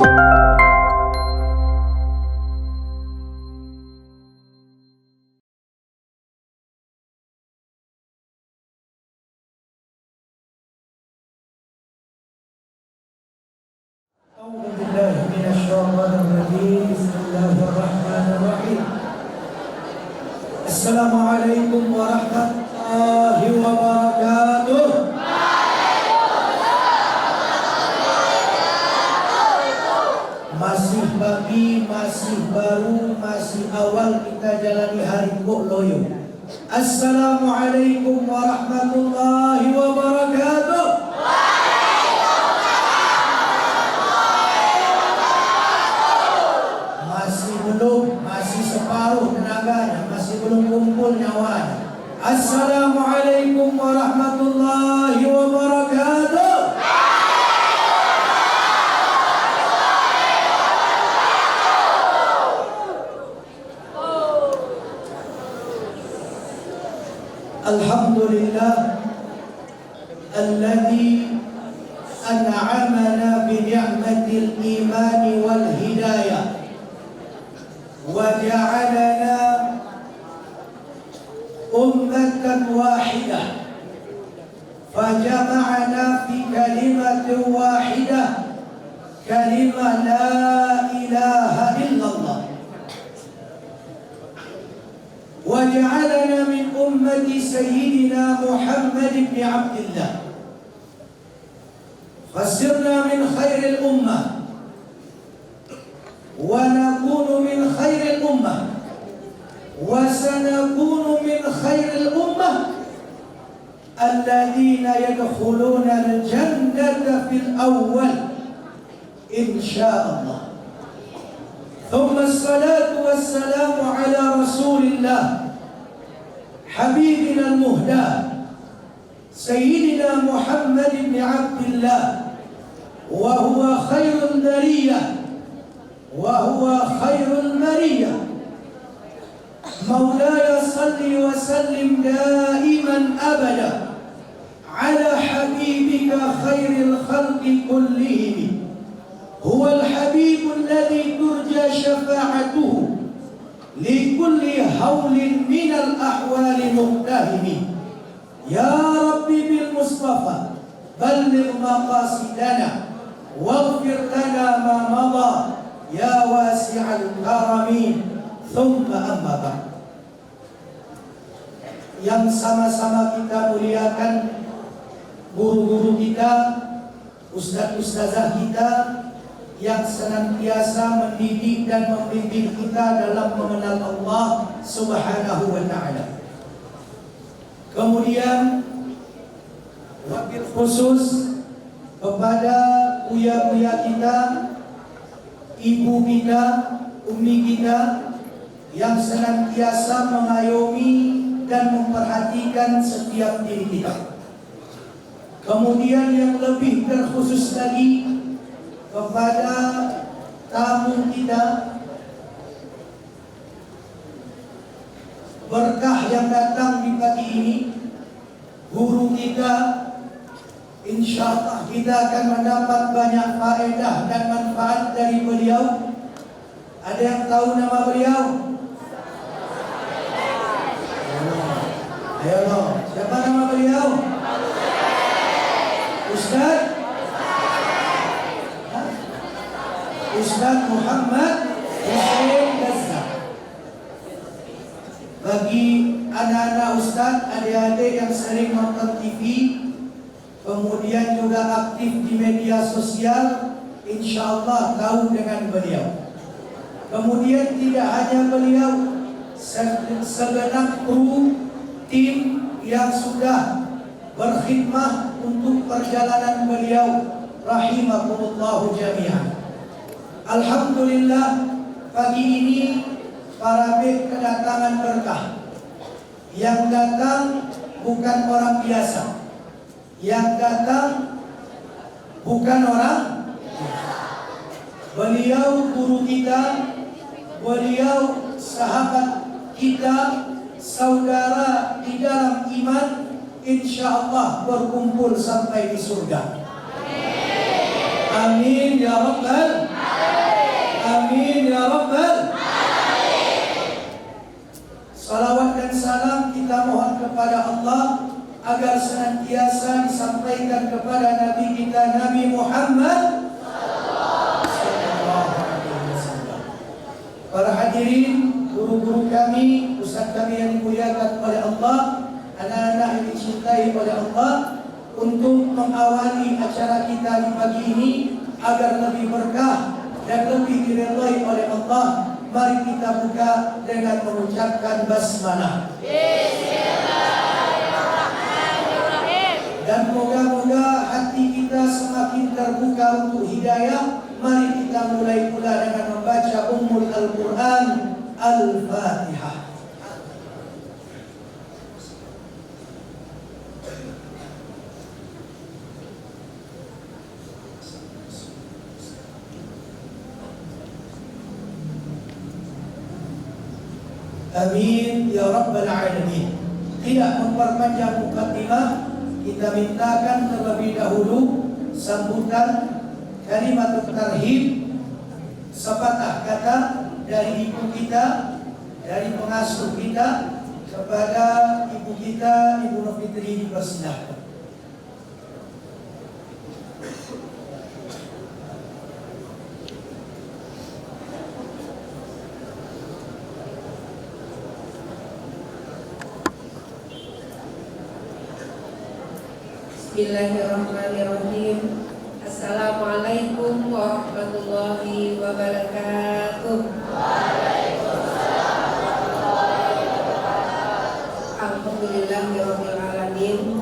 Assalamualaikum warahmatullahi wabarakatuh. Masih pagi, masih baru, masih awal kita jalani hari Kok Loyo. Assalamualaikum warahmatullahi wabarakatuh. Masih separuh tenaganya, masih belum kumpul nyawanya. Assalamualaikum warahmatullahi wabarakatuh. Alhamdulillah alladzi an'amana bi ni'matil iman wal hidayah وجعلنا أمة واحدة فجمعنا في كلمة واحدة كلمة لا إله إلا الله وجعلنا من أمة سيدنا محمد بن عبد الله فصرنا من خير الأمة ونكون من خير الأمة وسنكون من خير الأمة الذين يدخلون الجنة في الأول إن شاء الله. ثم الصلاة والسلام على رسول الله حبيبنا المهدى سيدنا محمد بن عبد الله وهو خير البرية وهو خير المرية. مولاي صل وسلم دائما أبدا على حبيبك خير الخلق كلهم. هو الحبيب الذي ترجى شفاعته لكل هول من الأحوال مقتهم. يا ربي بالمصطفى بلغ مقاصدنا واغفر لنا ما مضى Ya wasi'al karami. Thumma amma ba'd. Yang sama-sama kita muliakan guru-guru kita, ustaz-ustazah kita yang senantiasa mendidik dan membimbing kita dalam mengenal Allah Subhanahu wa ta'ala. Kemudian wakil khusus kepada uya-uya kita, ibu kita, umi kita yang senantiasa mengayomi dan memperhatikan setiap diri kita. Kemudian yang lebih terkhusus lagi kepada tamu kita, berkah yang datang di pagi ini, guru kita. InsyaAllah kita akan mendapat banyak faedah dan manfaat dari beliau. Ada yang tahu nama beliau? Ayo, siapa nama beliau? Ustaz? Ustaz Muhammad Hussein Gazzah. Bagi anak-anak Ustaz, adik-adik yang sering nonton TV, kemudian juga aktif di media sosial, insyaallah tahu dengan beliau. Kemudian tidak hanya beliau, segenap kru tim yang sudah berkhidmah untuk perjalanan beliau, rahimakumullahu jami'an. Alhamdulillah pagi ini para kedatangan berkah. Yang datang bukan orang biasa. Yang datang bukan orang biasa. Beliau guru kita, beliau sahabat kita, saudara di dalam iman, insyaallah berkumpul sampai di surga. Amin ya rabbal alamin. agar senantiasa disampaikan kepada Nabi kita Nabi Muhammad sallallahu alaihi wasallam. Para hadirin, guru-guru kami, ustaz kami yang dimuliakan oleh Allah, anak-anak yang dicintai oleh Allah, untuk mengawali acara kita di pagi ini agar lebih berkah dan lebih diridhai oleh Allah, mari kita buka dengan mengucapkan basmalah. Dan moga-moga hati kita semakin terbuka untuk hidayah. Mari kita mulai pula dengan membaca Ummul Al-Quran Al-Fatihah. Amin ya Rabbal Alamin. Tidak memperpanjang mukaddimah, kita mintakan terlebih dahulu sambutan kalimat tarhib, sepatah kata dari ibu kita, dari pengasuh kita kepada ibu kita, Ibu Nofitri, dipersilahkan. Bismillahirrahmanirrahim. Assalamualaikum warahmatullahi wabarakatuh. Alhamdulillahirabbil alamin.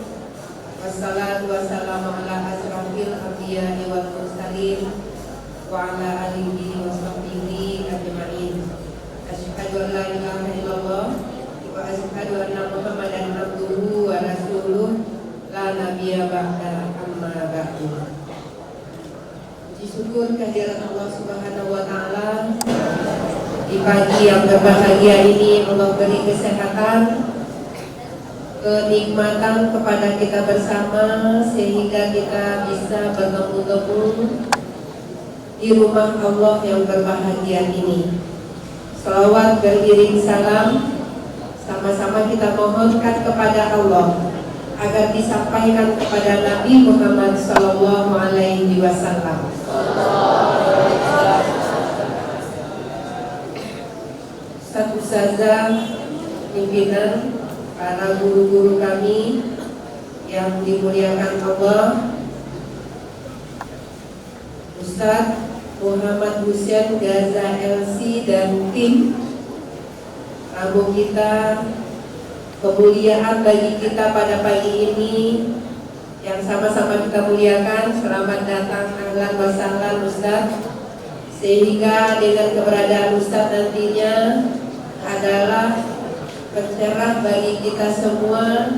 Wassalatu wassalamu ala asrofil anbiya'i wal mursalin wa ala alihi wa sahbihi ajma'in. Asyhadu an la ilaha illallah wa asyhadu anna Muhammadan abduhu wa rasuluh. La nabiyya ba'da amma ba'du. Puji syukur kehadirat Allah Subhanahu wa taala. Di pagi yang berbahagia ini Allah beri kesehatan, kenikmatan kepada kita bersama sehingga kita bisa bertemu-temu di rumah Allah yang berbahagia ini. Salawat beriring salam sama-sama kita mohonkan kepada Allah agar disampaikan kepada Nabi Muhammad sallallahu alaihi wasallam. Ustaz Ustazah, pimpinan, para guru-guru kami yang dimuliakan Allah, Ustaz Muhammad Husain Gaza LC dan tim, tamu kita, kemuliaan bagi kita pada pagi ini yang sama-sama kita muliakan. Selamat datang, ahlan wa sahlan Ustaz. Sehingga dengan keberadaan Ustaz nantinya adalah pencerah bagi kita semua.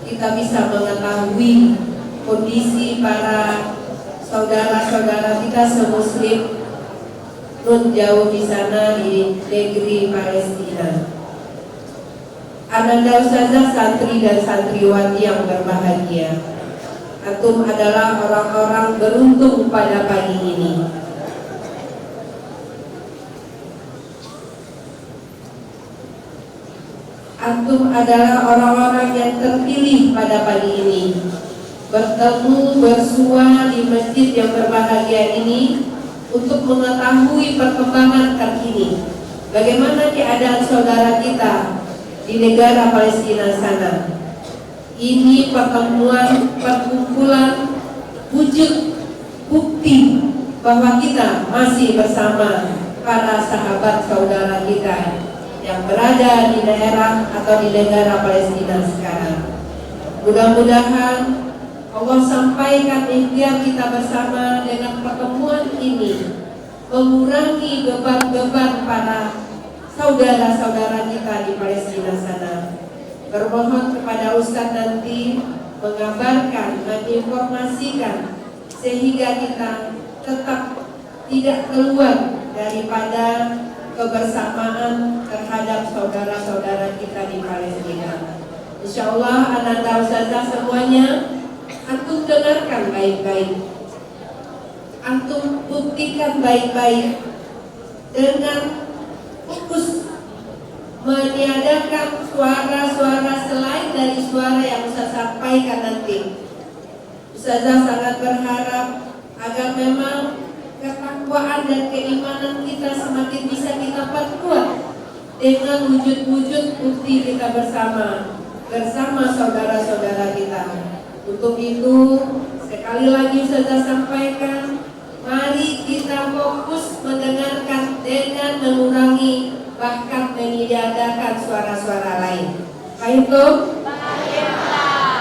Kita bisa mengetahui kondisi para saudara-saudara kita semuslim nun jauh di sana di negeri Palestina. Ananda Ustazah, santri dan santriwati yang berbahagia, antum adalah orang-orang beruntung pada pagi ini. Antum adalah orang-orang yang terpilih pada pagi ini, bertemu bersua di masjid yang berbahagia ini untuk mengetahui perkembangan terkini. Bagaimana keadaan saudara kita di negara Palestina sana. Ini perkumpulan wujud bukti bahwa kita masih bersama para sahabat saudara kita yang berada di daerah atau di negara Palestina sekarang. Mudah-mudahan Allah sampaikan ikhtiar kita bersama dengan pertemuan ini mengurangi beban-beban para saudara-saudara kita di Palestina sana. Bermohon kepada Ustaz nanti mengabarkan, menginformasikan sehingga kita tetap tidak keluar daripada kebersamaan terhadap saudara-saudara kita di Palestina. Insya Allah Ananda Ustazah semuanya, antum dengarkan baik-baik, antum buktikan baik-baik dengan fokus meniadakan suara-suara selain dari suara yang Ustaz sampaikan nanti. Ustazah sangat berharap agar memang ketakwaan dan keimanan kita semakin bisa kita perkuat dengan wujud-wujud bukti kita bersama saudara-saudara kita. Untuk itu, sekali lagi Ustazah sampaikan, mari kita fokus mendengarkan dengan mengurangi bahkan meniadakan suara-suara lain. Paham tuh?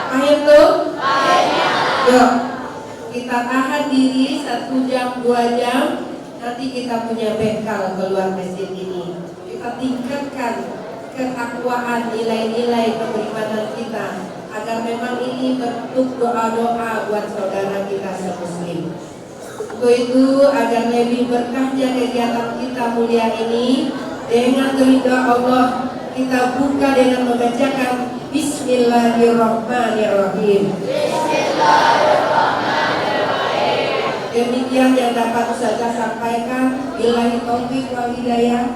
Paham tuh? Yuk, kita tahan diri 1 jam, 2 jam. Nanti kita punya bekal keluar masjid ini. Kita tingkatkan ketakwaan, nilai-nilai keberimanan kita, agar memang ini bentuk doa-doa buat saudara kita se-Muslim. Untuk itu, agar lebih berkahnya kegiatan kita mulia ini, dengan keridhaan Allah kita buka dengan membacakan Bismillahirrahmanirrahim. Bismillahirrahmanirrahim. Demikian yang dapat Ustazah sampaikan. Billahi taufiq wal hidayah.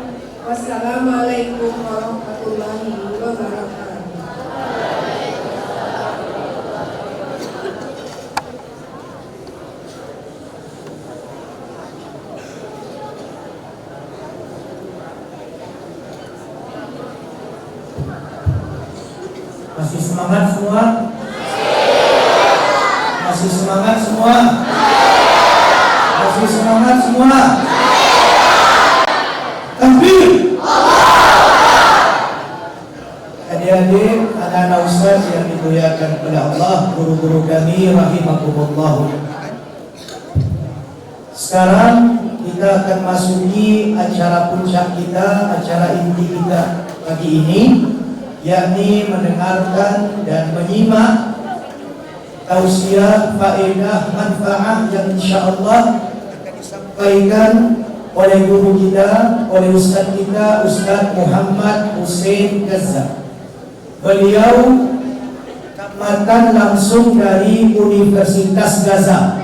Wassalamualaikum warahmatullahi wabarakatuh. Masih semangat semua? Masih semangat semua? Masih semangat semua? Takbir! Adik-adik, anak-anak ustaz yang dimuliakan oleh Allah, guru-guru kami rahimakumullah. Sekarang kita akan masuki acara puncak kita, acara inti kita pagi ini, yakni mendengarkan dan menyimak tausiah, faedah, manfaat yang insyaallah akan disampaikan oleh guru kita, oleh ustaz kita, Ustaz Muhammad Hussein Gaza. Beliau tamatan langsung dari Universitas Gaza.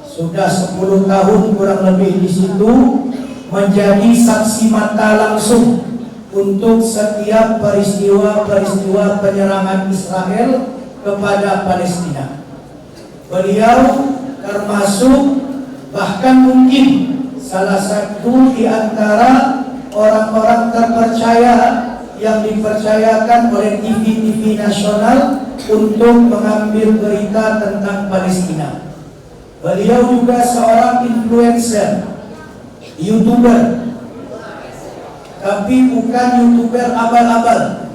Sudah 10 tahun kurang lebih di situ, menjadi saksi mata langsung untuk setiap peristiwa-peristiwa penyerangan Israel kepada Palestina. Beliau termasuk, bahkan mungkin salah satu di antara orang-orang terpercaya yang dipercayakan oleh TV-TV nasional untuk mengambil berita tentang Palestina. Beliau juga seorang influencer, YouTuber, tapi bukan YouTuber abal-abal.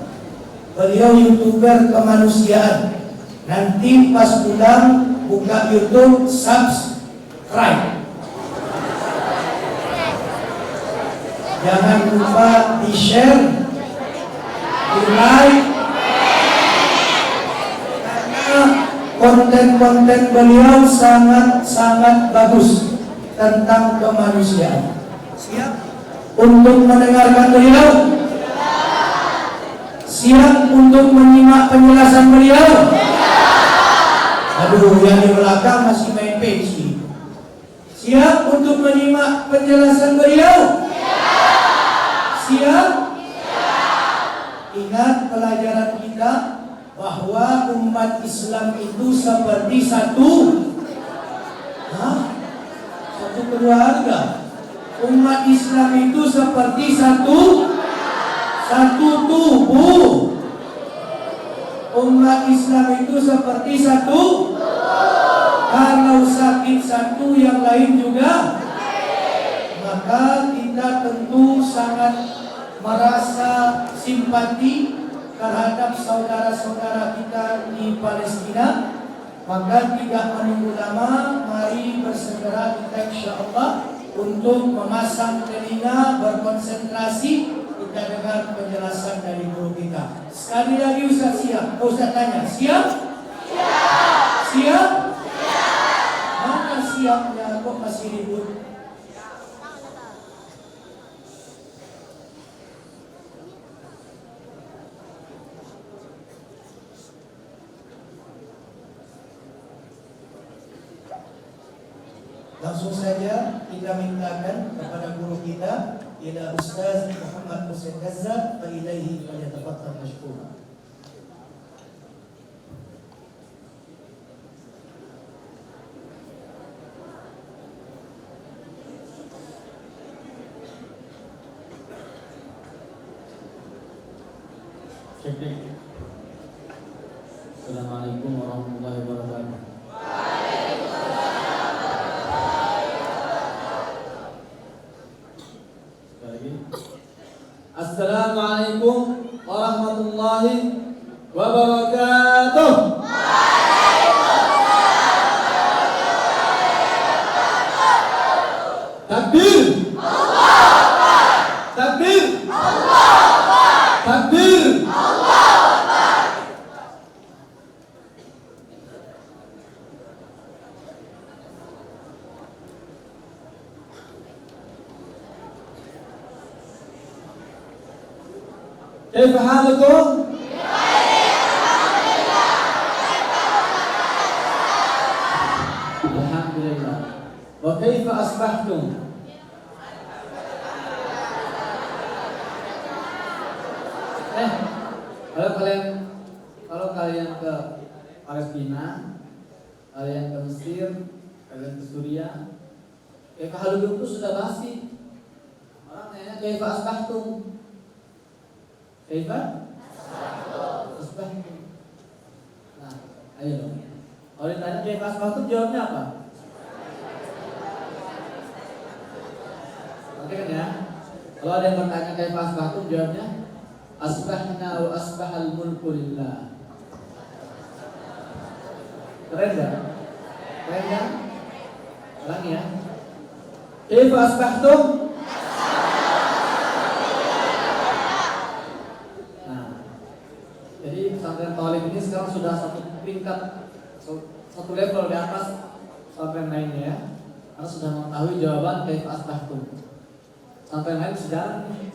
Beliau YouTuber kemanusiaan. Nanti pas pulang buka YouTube, subscribe. Jangan lupa di-share, di-like, karena konten-konten beliau sangat-sangat bagus tentang kemanusiaan. Siap untuk mendengarkan beliau? Siap untuk menyimak penjelasan beliau? Aduh, yang di belakang masih main pensi. Siap untuk menyimak penjelasan beliau? Siap? Ingat pelajaran kita bahwa umat Islam itu seperti satu keluarga. Umat Islam itu seperti satu tubuh. Umat Islam itu seperti satu. Kalau sakit satu, yang lain juga. Maka kita tentu sangat merasa simpati terhadap saudara-saudara kita di Palestina. Maka tidak menunggu lama, mari bersegera kita insyaallah untuk memasang telinga, berkonsentrasi, kita dengar penjelasan dari guru kita. Sekali lagi Ustaz siap? Ustaz tanya, siap? Siap. Siap? Siap. Mana siapnya? Kok masih ribut? Langsung saja kita mintakan kepada guru kita ila Ustaz Muhammad Hussein Gazzab fa ilaihi falyatafaddal mashkura. Assalamualaikum warahmatullahi wabarakatuh. Sekali lagi. Assalamualaikum warahmatullahi wabarakatuh. Takbir. Takbir. Takbir. كيف حالكم؟ الحمد لله. وكيف أصبحتم؟ Kalau kalian ke Palestina, kalian ke Mesir, kalian ke Suriah, kaifa halukum itu sudah basi. Orang nanya kaifa asbahtum? Kaifa? Asbahtum. Nah, ayo dong. Kalau ditanya kaifa asbahtum, jawabnya apa? Nanti kan ya. Kalau ada yang bertanya kaifa asbahtum, jawabnya asbahna wa asbahal mulku lillah. Keren gak? Keren kan? Ulangi ya. Kaifa asbahtum? Jadi pesantren Thalib ini sekarang sudah satu tingkat, satu level di atas pesantren lainnya ya. Karena sudah mengetahui jawaban kaifa asbahtum. Pesantren lain sejarah nih.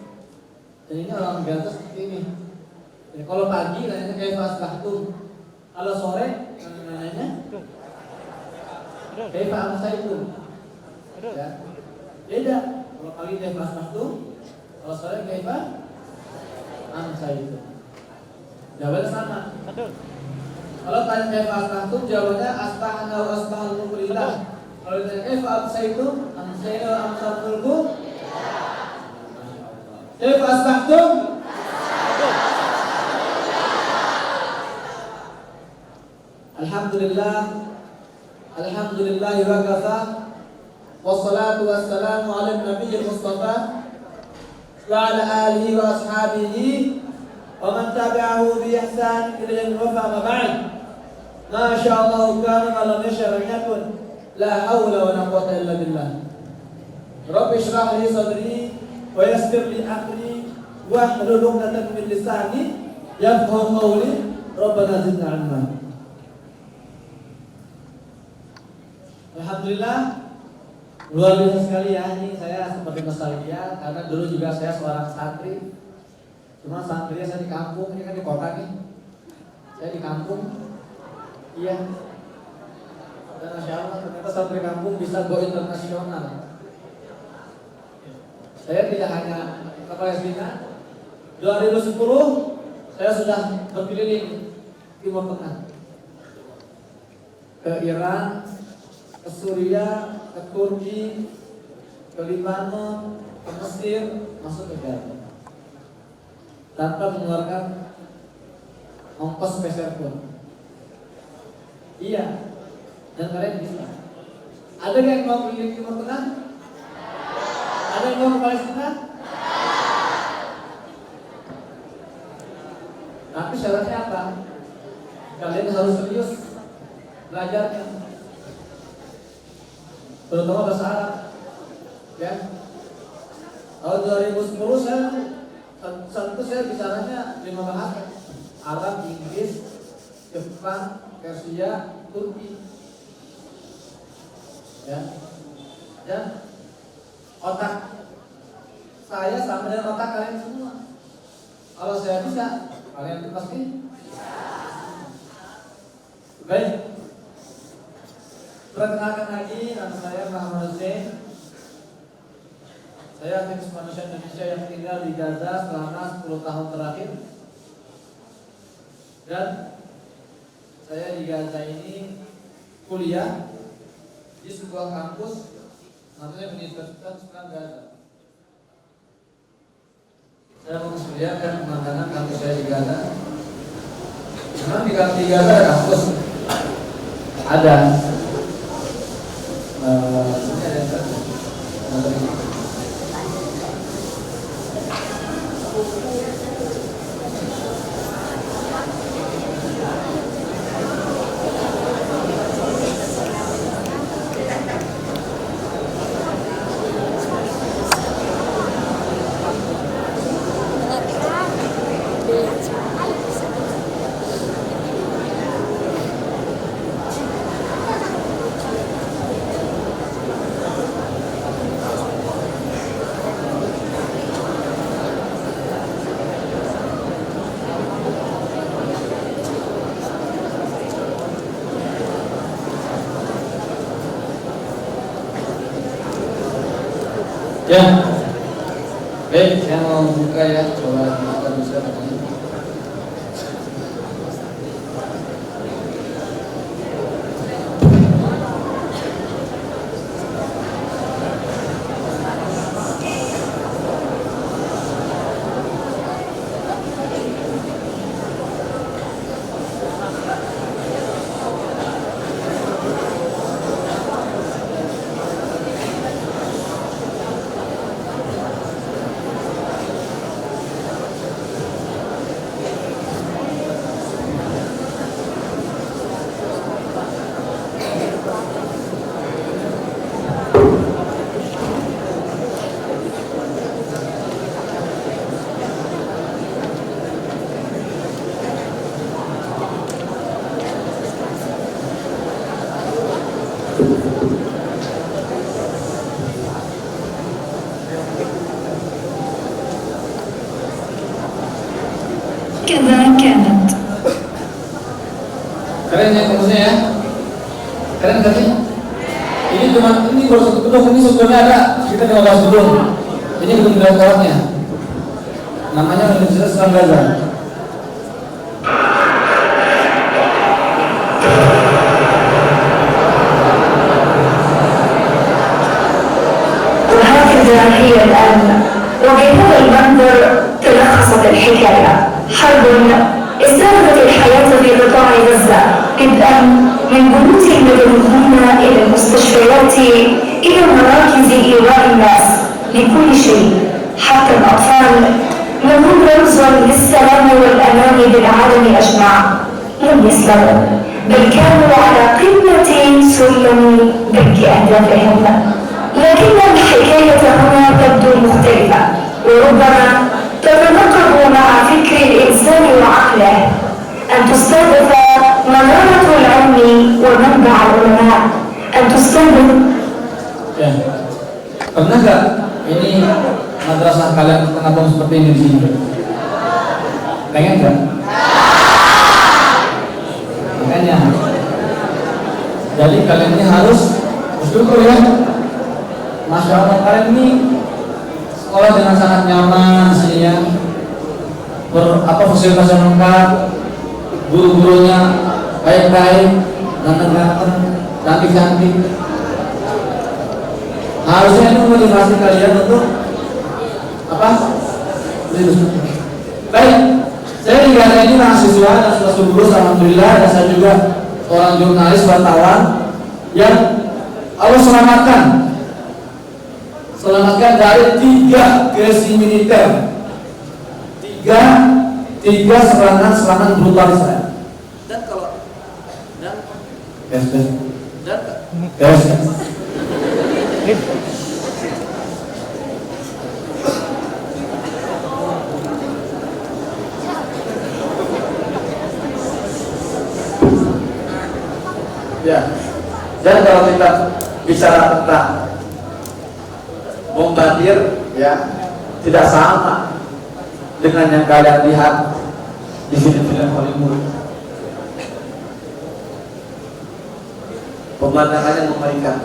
Dan ini orang Gaza seperti ini. Jadi kalau pagi nanya kaifa asbahtum. Kalau sore nanya kaifa amsaytum. Ya. Beda. Kalau pagi kaifa asbahtum, kalau sore kaifa amsaytum. Jawabannya sama. Betul. Kalau tanya kaifa asbahtum, jawabannya asbahna wa asbahal mulku lillah. Kalau ditanya kaifa amsaytum, amsayna wa amsal mulku. Kaifa asbahtum? Alhamdulillah. Alhamdulillah wa kafa. Wassalatu wassalamu ala nabiyil mustafa wa ala alihi wa ashabihi ومن تبعه بإحسان إلى يوم الوفاء ما بعد ما شاء الله كان ما لم يشاء لم يكن لا حول ولا قوة إلا بالله رب اشرح لي صدري ويسر لي أمري واحلل عقدة من لساني يفقهوا قولي ربنا زدنا علما. Alhamdulillah, luar biasa sekali ya. Ini saya seperti nostalgia karena dulu juga saya seorang santri. Cuma santrinya saya di kampung, ini kan di kota nih. Saya di kampung, iya. Dan Masya Allah ternyata santri kampung bisa go internasional. Saya tidak hanya ke Palestina. 2010 saya sudah berkeliling Timur Tengah, ke Iran, ke Suriah, ke Turki, ke Lebanon, ke Mesir, masuk ke Gaza. Tanpa mengeluarkan ongkos peser pun. Iya. Dan kalian bisa. Ada yang mau keliling Timur Tengah? Ada yang mau ke Palestina? Tapi syaratnya apa? Kalian harus serius belajarnya. Terutama bahasa Arab. Ya. Tahun 2010 saat itu saya bicaranya 5 bahasa: Arab, Inggris, Jepang, Persia, Turki. Ya. Dan otak saya sama dengan otak kalian semua. Kalau saya bisa, kalian itu pasti bisa. Baik. Perkenalkan lagi, nama saya Muhammad Hussein. Saya aktivis manusia Indonesia yang tinggal di Gaza selama 10 tahun terakhir. Dan saya di Gaza ini kuliah di sebuah kampus namanya Universitas Gaza. Saya mau kuliah dan pemandangan kampus saya di Gaza. Memang di Gaza ada kampus, ada. Ini ada ya. Baik, saya mau buka ya, coba kita bisa tanya. كذا كانت. Keren ya kamusnya ya, keren tadi. Ini cuma ini baru satu gedung, ini sebetulnya ada sekitar 15 gedung. Ini gedung direktoratnya, namanya Universitas Gaza. وهكذا هي الآن، وبهذا المنظر تلخصت الحكاية. حرب استهدفت الحياة في قطاع غزة، بدءا من بيوت المدنيين إلى المستشفيات إلى مراكز إيواء الناس، لكل شيء حتى الأطفال لهم رمز للسلام والأمان بالعالم أجمع. لم يسلموا، بل كانوا على قمة سلم درك أهدافهم. لكن الحكاية هنا تبدو مختلفة، وربما تتناقض مع فكر الإنسان وعقله. أن تستهدف منارة العلم ومنبع العلماء، أن تستهدف. Ya, pernah nggak ini madrasah kalian tengah bom seperti ini di sini? Pengen nggak? Makanya, jadi kalian ini harus bersyukur ya. Masya Allah, kalian ini sekolah dengan sangat nyaman sih ya. Fasilitas yang lengkap, guru-gurunya baik-baik, ganteng-ganteng, cantik-cantik. Harusnya itu motivasi kalian untuk apa? Baik, saya di Gaza ini mahasiswa dan sudah lulus alhamdulillah, dan saya juga seorang jurnalis wartawan yang Allah selamatkan dari 3 agresi militer, 3 serangan brutal Israel. Dan kalau ya, dan kalau kita bicara tentang bombardir, ya, tidak sama dengan yang kalian lihat di film-film Hollywood. Pemandangannya mengerikan.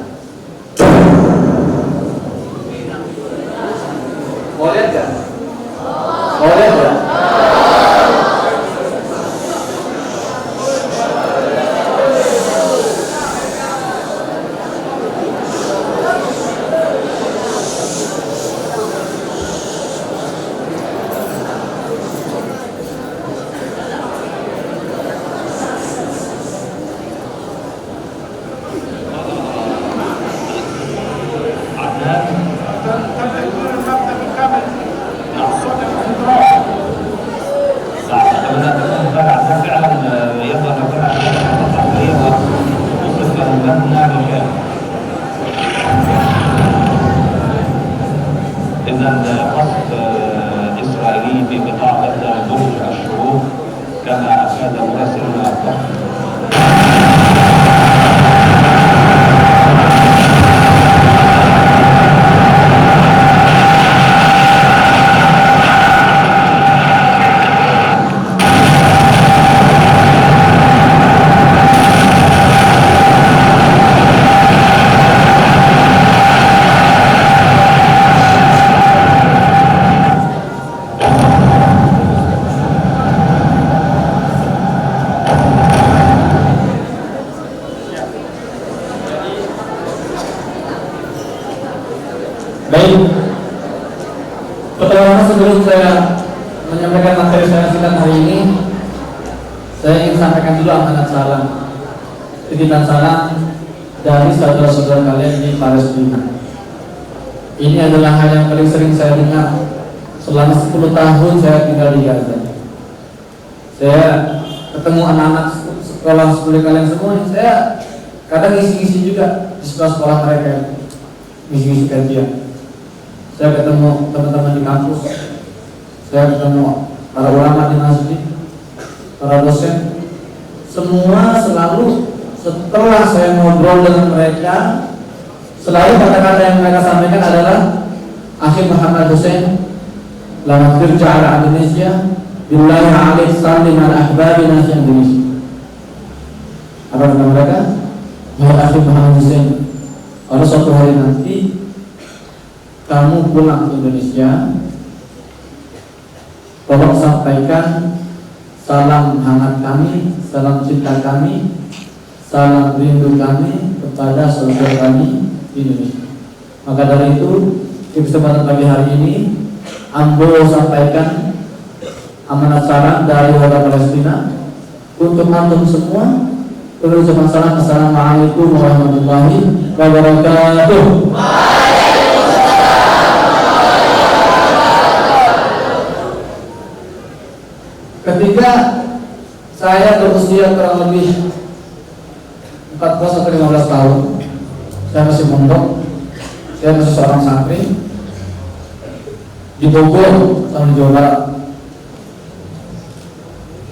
Baik. Pertama sebelum saya menyampaikan materi saya singkat hari ini, saya ingin sampaikan dulu amanat salam, titipan salam dari saudara-saudara kalian di Palestina. Ini adalah hal yang paling sering saya dengar selama 10 tahun saya tinggal di Gaza. Saya ketemu anak-anak sekolah sekolah kalian semua, saya kadang ngisi-ngisi juga di sekolah-sekolah mereka, ngisi-ngisi kajian. Saya ketemu teman-teman di kampus, saya ketemu para ulama di masjid, para dosen. Semua selalu setelah saya ngobrol dengan mereka, selalu kata-kata yang mereka sampaikan adalah, Akhi Muhammad Hussein, lama kerja ala Indonesia, billahi alaih salim ala ahbabina fi Indonesia. Apa kata mereka? Ya Akhi Muhammad Hussein, kalau suatu hari nanti kamu pulang ke Indonesia, tolong sampaikan salam hangat kami, salam cinta kami, salam rindu kami kepada saudara kami di Indonesia. Maka dari itu, di kesempatan pagi hari ini, Ambo sampaikan amanat salam dari warga Palestina untuk antum semua. Ucapan salam, assalamualaikum warahmatullahi wabarakatuh. Ketika saya berusia kurang lebih 14-15 tahun, saya masih mondok, saya masih seorang santri di Bogor, tahun Jawa Barat.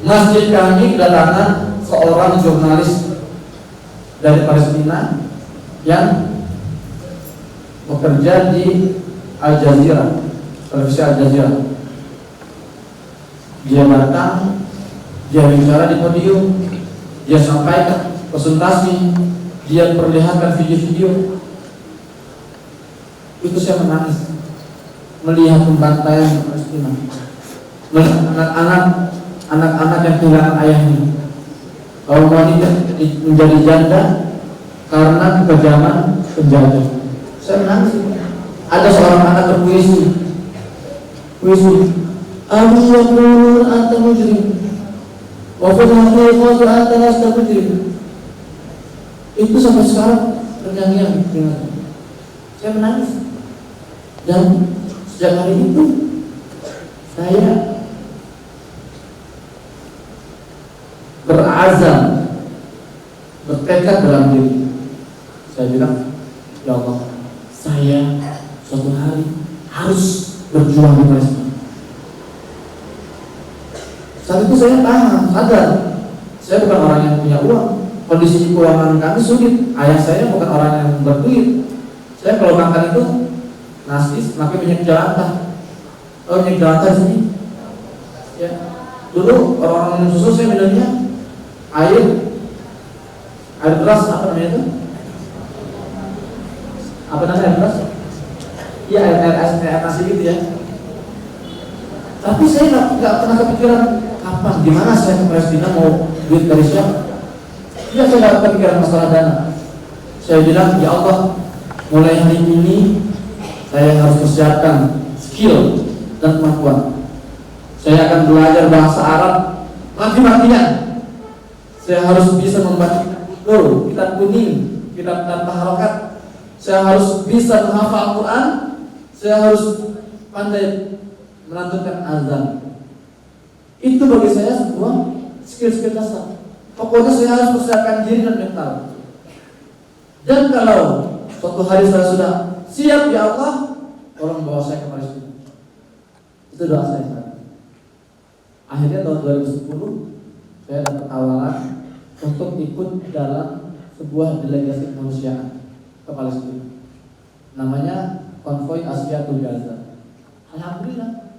Masjid kami kedatangan seorang jurnalis dari Palestina yang bekerja di Al Jazeera, televisi Al Jazeera. Dia datang, dia bicara di podium, dia sampaikan presentasi, dia perlihatkan video-video. Itu saya menangis melihat pembantaian Palestina, melihat anak-anak yang kehilangan ayahnya, kaum wanita menjadi janda karena kekejaman penjajah. Saya menangis. Ada seorang anak berpuisi, Abi yaqul anta mujrim wa fil haqiqati anta lasta mujrim. Itu sampai sekarang terngiang-ngiang. Saya menangis. Dan sejak hari itu saya berazam, bertekad dalam diri. Saya bilang, ya Allah, saya suatu hari harus berjuang di Palestina. Saat itu saya sadar, saya bukan orang yang punya uang. Kondisi keuangan kami sulit. Ayah saya bukan orang yang berduit. Saya kalau makan itu nasi pakai minyak jelantah. Oh, minyak jelantah di sini. Ya. Dulu orang minum susu, saya minumnya air beras, apa namanya itu? Apa namanya air beras? Iya, air nasi gitu ya. Tapi saya nggak pernah kepikiran kapan, gimana saya ke Palestina, mau duit dari siapa? Ya, saya nggak kepikiran masalah dana. Saya bilang, ya Allah, mulai hari ini saya harus persiapkan skill dan kemampuan. Saya akan belajar bahasa Arab mati-matian. Saya harus bisa membaca kitab kuning, kitab tanpa harokat. Saya harus bisa menghafal Al-Quran. Saya harus pandai melantunkan azan. Itu bagi saya sebuah skill dasar. Pokoknya saya harus persiapkan diri dan mental. Dan kalau suatu hari saya sudah siap, ya Allah, tolong bawa saya ke Palestina. Itu doa saya saat. Akhirnya tahun 2010 saya dapat tawaran untuk ikut dalam sebuah delegasi kemanusiaan ke Palestina. Namanya Konvoi Asyatul Gaza. Alhamdulillah,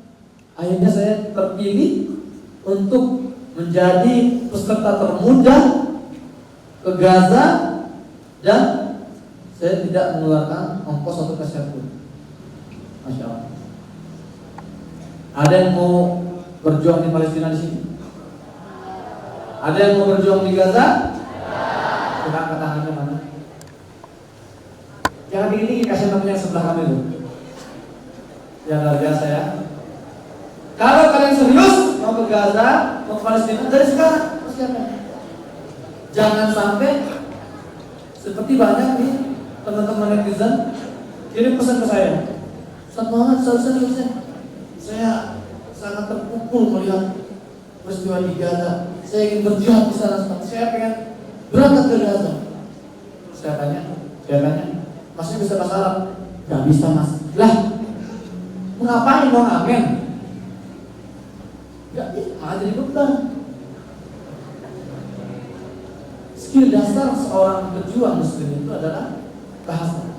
akhirnya saya terpilih untuk menjadi peserta termuda ke Gaza, dan saya tidak mengeluarkan ongkos untuk peser pun. Masya Allah. Ada yang mau berjuang di Palestina di sini? Ada yang mau berjuang di Gaza? Kita angkat tangannya mana? Jangan tinggi-tinggi, kasih namanya sebelah kami tuh. Ya luar biasa ya. Kalau kalian serius mau ke Gaza, mau ke Palestina dari sekarang persiapan. Jangan sampai seperti banyak nih teman-teman netizen kirim pesan ke saya. Ustaz Muhammad, saya sangat terpukul melihat peristiwa di Gaza. Saya ingin berjihad di sana. Saya pengen berangkat ke Gaza. Saya tanya, masih bisa bahasa Arab? Gak bisa mas. Lah, ngapain mau ngamen? Gak bisa, malah jadi beban. Skill dasar seorang pejuang muslim itu adalah bahasa.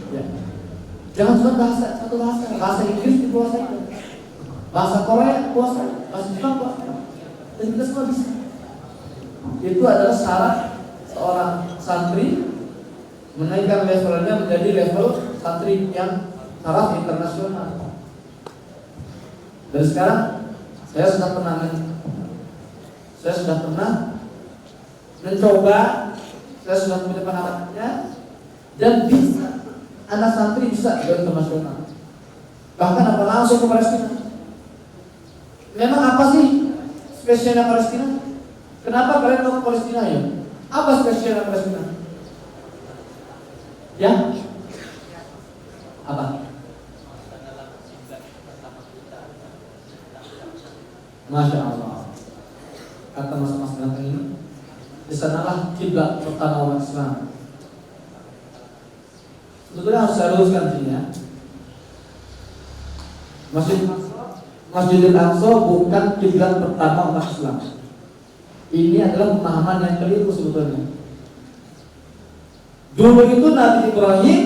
Ya. Jangan cuma satu bahasa Inggris dikuasai, bahasa Korea kuasai, bahasa Jepang kuasai, dan kita semua bisa. Itu adalah syarat seorang santri menaikkan levelnya menjadi level santri yang taraf internasional. Dan sekarang saya sudah pernah mencoba, saya sudah punya pengalamannya dan bisa. Anak santri bisa ke internasional. Bahkan apa langsung ke Palestina. Memang apa sih spesialnya Palestina? Kenapa kalian mau ke Palestina ya? Apa spesialnya Palestina? Ya? Apa? Masya Allah. Kata mas-mas ganteng ini, di sanalah kiblat pertama umat Islam. Sebetulnya harus saya luruskan sini ya. Masjidil Aqsa bukan kiblat pertama umat Islam. Ini adalah pemahaman yang keliru sebetulnya. Dulu itu Nabi Ibrahim,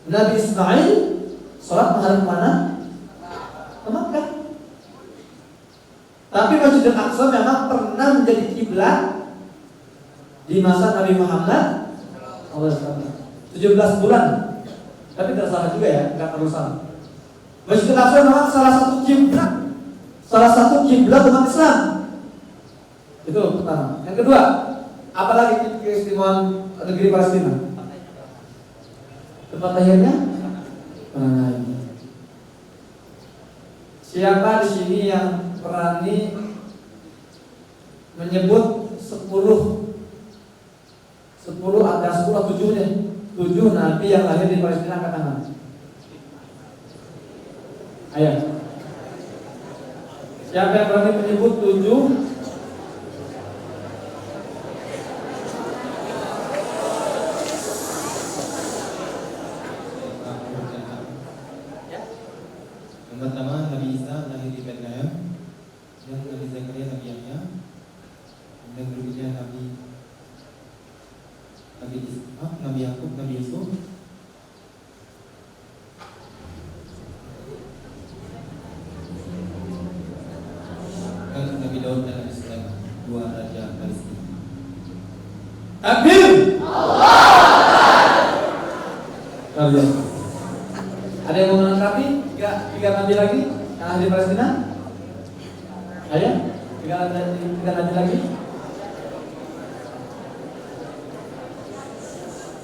Nabi Ismail sholat menghadap mana? Ke Makkah. Tapi Masjidil Aqsa memang pernah menjadi kiblat di masa Nabi Muhammad 17 bulan. Tapi tidak salah juga ya, tidak perlu salah. Masjidil Aqsa memang salah satu kiblat umat Islam. Itu pertama. Yang kedua, apalagi keistimewaan negeri Palestina? Tempat lahirnya mana lagi? Siapa di sini yang berani menyebut 10 atau 7 nya? 7 nabi yang lahir di Palestina angkat tangan. Ayo. Siapa yang berani menyebut 7? Yang pertama Nabi Isa lahir di Bethlehem, yang Nabi Zakaria Nabi Yahya, yang berikutnya Nabi Yakub, Nabi Yusuf, dan Nabi Daud dan Nabi Sulaiman, 2 raja Palestina. Takbir! Allah. Ada yang mau melengkapi? Tiga nabi lagi yang ada di Palestina? Ayo, tiga nabi lagi.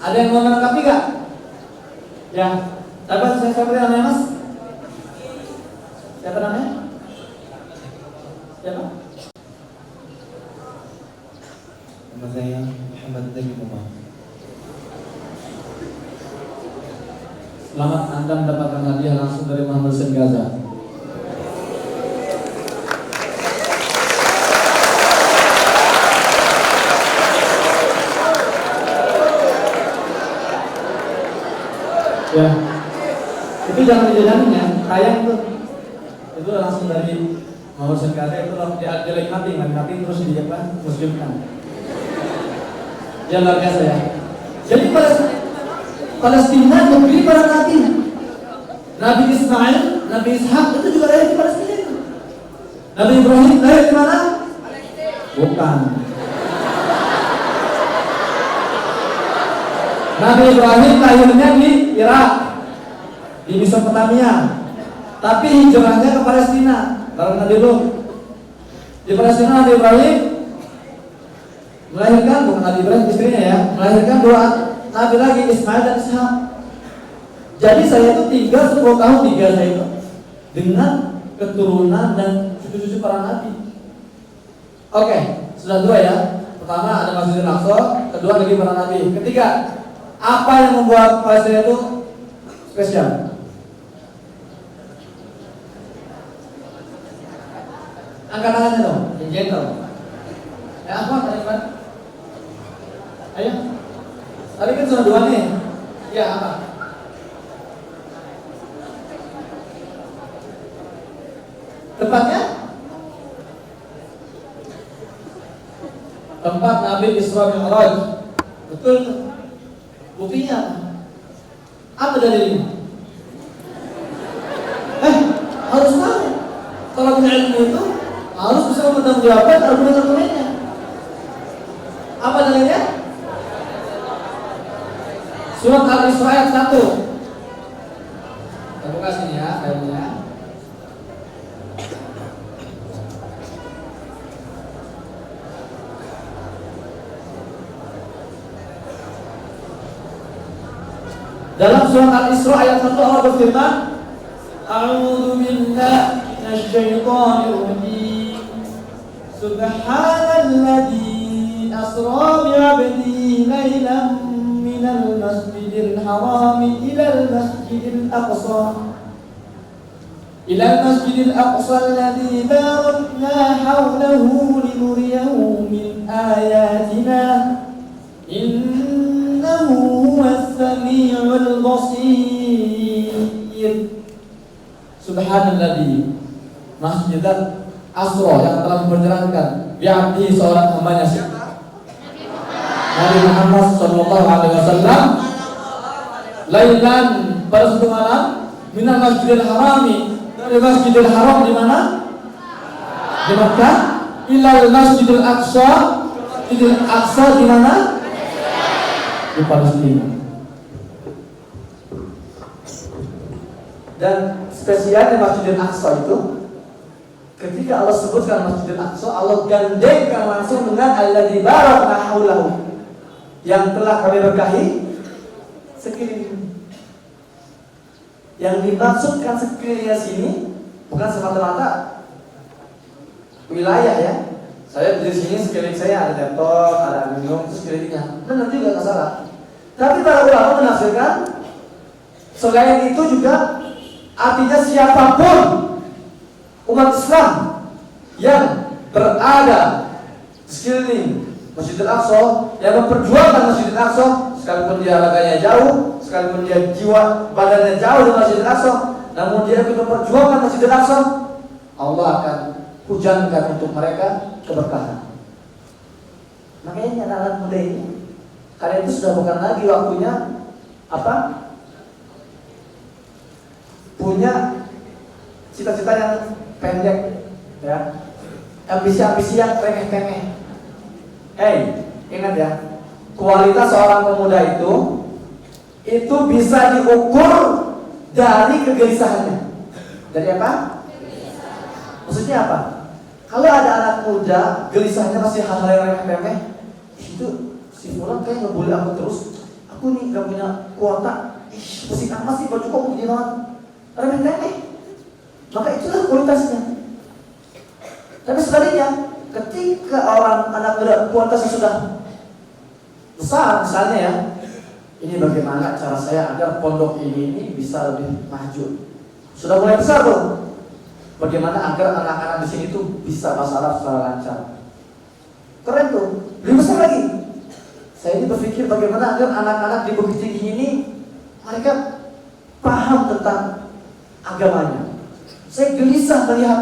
Ada yang mau melengkapi gak? Ya, siapa namanya mas? Siapa namanya? Siapa? Nama saya Muhammad Zabi Muhammad. Selamat Anda mendapatkan hadiah langsung dari Muhammad Hussein Gaza. Ya, itu jangan dijajanin ya, sayang tuh. Itu langsung dari Muhammad Hussein Gaza, itu dia lagi mati terus muslimkan. Ya luar biasa ya. Jadi Palestina negeri para nabi. Nabi Ismail, Nabi Ishak itu juga lahir di Palestina. Nabi Ibrahim lahir di mana? Bukan. Nabi Ibrahim lahirnya di Irak, di Mesopotamia. Tapi hijrahnya ke Palestina. Kalau Nabi Lut di Palestina, Nabi Ibrahim melahirkan, bukan Nabi Ibrahim istrinya ya, melahirkan 2 nabi lagi, Ismail dan Ishak. Jadi saya itu tinggal 10 tahun di Gaza itu dengan keturunan dan cucu-cucu para nabi. Oke, sudah dua ya. Pertama ada Masjidil Aqsa, kedua lagi para nabi. Ketiga, apa yang membuat Palestina itu spesial? Angkat tangannya dong, yang gentle. Apa tadi Pak? Ayo. Tadi kan sudah dua nih. Ya apa? Tempatnya? Tempat Nabi Isra Mi'raj. Betul. Buktinya apa dalilnya? Harus tahu. Kalau punya ilmu itu harus bisa mempertanggungjawabkan argumen-argumennya. Apa dalilnya? Surat Al-Isra ayat 1. Kita buka sini ya, ayatnya. Dalam surat Al-Isra ayat 1 Allah berfirman, A'udzu billahi minasyaitonir rajim. Subhanalladzi asra bi'abdihi lailan minal masjidil haram ilal masjidil aqsa. Ilal masjidil aqsa alladzi barakna hawlahu linuriyahu min ayatina. Innahu huwas samiul basir. Subhanalladzi Masjidil Aqsa yang telah memperjalankan bi'abdi seorang hambanya siapa? Nabi Muhammad SAW. Lailan pada suatu malam minal masjidil harami, dari masjidil haram di mana? Di Makkah. Ilal masjidil aqsa, masjidil aqsa di mana? Di Palestina. Dan spesialnya Masjidil Aqsa itu, ketika Allah sebutkan Masjidil Aqsa, Allah gandengkan langsung dengan alladzi barakna haulahu, yang telah kami berkahi sekeliling. Yang dimaksudkan sekelilingnya sini bukan semata-mata wilayah ya. Saya di sini sekeliling saya ada laptop, ada minum, terus sekelilingnya. Benar juga nggak salah. Tapi para ulama menafsirkan selain itu juga artinya siapapun umat Islam yang berada di sekeliling Masjidil Aqsa, yang memperjuangkan Masjidil Aqsa, sekalipun dia raganya jauh, sekalipun dia jiwa badannya jauh dari Masjidil Aqsa, namun dia ikut memperjuangkan Masjidil Aqsa, Allah akan hujankan untuk mereka keberkahan. Makanya anak-anak muda ini, karena itu sudah bukan lagi waktunya apa? Punya cita-cita yang pendek, ya, ambisi-ambisi yang remeh-temeh. Ingat ya, kualitas seorang pemuda itu bisa diukur dari kegelisahannya. Dari apa? Maksudnya apa? Kalau ada anak muda gelisahnya masih hal-hal yang remeh-temeh, itu si fulan kayak ngebully aku terus. Aku nih gak punya kuota. Pusing amat sih baju kok begini banget. Remeh-temeh. Maka itulah kualitasnya. Tapi sebaliknya, ketika orang anak muda kualitasnya sudah besar, misalnya ya, ini bagaimana cara saya agar pondok ini bisa lebih maju. Sudah mulai besar tuh. Bagaimana agar anak-anak di sini tuh bisa bahasa Arab secara lancar. Keren tuh. Lebih besar lagi. Saya ini berpikir bagaimana agar anak-anak di Bukit Tinggi ini mereka paham tentang agamanya. Saya gelisah melihat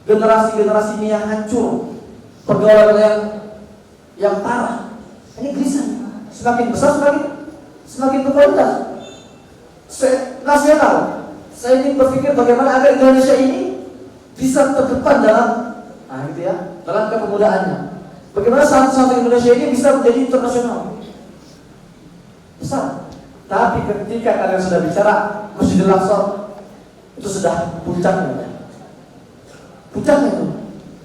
generasi-generasi ini yang hancur, pergaulan yang parah. Ini gelisah. Semakin besar semakin berkualitas. Saya nasional. Saya ingin berpikir bagaimana agar Indonesia ini bisa terdepan dalam dalam kepemudaannya. Bagaimana santri Indonesia ini bisa menjadi internasional besar. Tapi ketika kalian sudah bicara Masjidil Aqsa, itu sudah puncaknya. Puncaknya itu,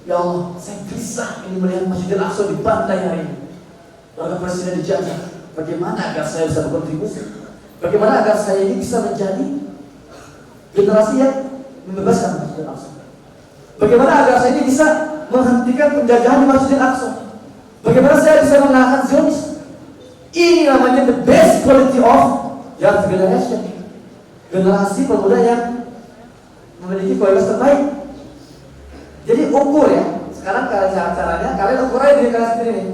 ya Allah, saya gelisah ini melihat Masjidil Aqsa dibantai hari ini. Warga Palestina dijajah. Bagaimana agar saya bisa berkontribusi? Bagaimana agar saya ini bisa menjadi generasi yang membebaskan Masjidil Aqsa? Bagaimana agar saya ini bisa menghentikan penjajahan di Masjidil Aqsa? Bagaimana saya bisa mengalahkan Zionis? Ini namanya the best quality of young generation. Generasi pemuda yang memiliki kualitas terbaik. Jadi ukur ya. Sekarang caranya kalian ukur aja diri kalian sendiri nih.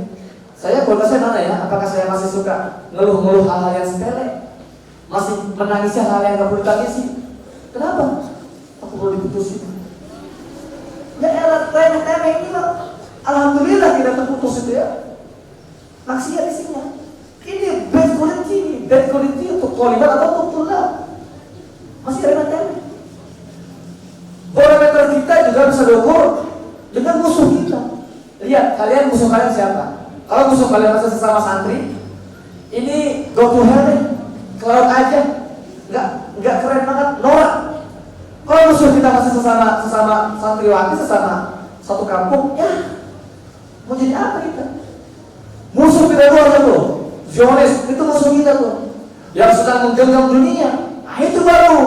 Saya kualitasnya mana ya? Apakah saya masih suka ngeluh-ngeluh hal-hal yang sepele? Masih menangisi hal yang gak perlu ditangisi? Kenapa? Aku perlu diputusin. Ya elah, remeh-temeh ini loh. Alhamdulillah tidak terputus itu ya. Maksiat isinya. Ini bad quality nih. Bad quality untuk kolibat atau untuk tullah. Masih remeh-temeh. Barometer kita juga bisa diukur dengan musuh kita. Lihat, kalian musuh kalian siapa? Kalau musuh kalian masih sesama santri, ini go to hell nih. Ke laut aja. Enggak keren banget, norak. Kalau musuh kita masih sesama santriwati, sesama satu kampung, ya mau jadi apa kita? Musuh kita itu apa tuh? Zionis, itu musuh kita tuh. Yang sedang menggenggam dunia. Nah, itu baru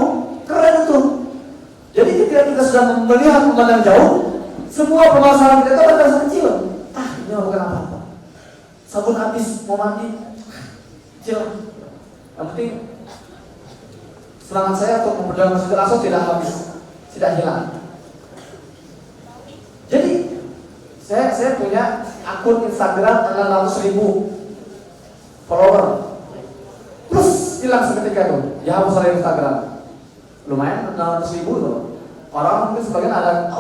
keren tuh. Jadi ketika kita sudah melihat memandang jauh, semua permasalahan kita itu akan terasa kecil. Ini bukan apa-apa. Sabun habis, mau mandi, kecil. Yang penting semangat saya untuk memperdalam Masjidil Aqsa tidak habis, tidak hilang. Jadi saya punya akun Instagram 600.000 follower, terus hilang seketika itu. Ya hapus dari Instagram. Lumayan 600.000 tuh. Orang mungkin sebagian ada,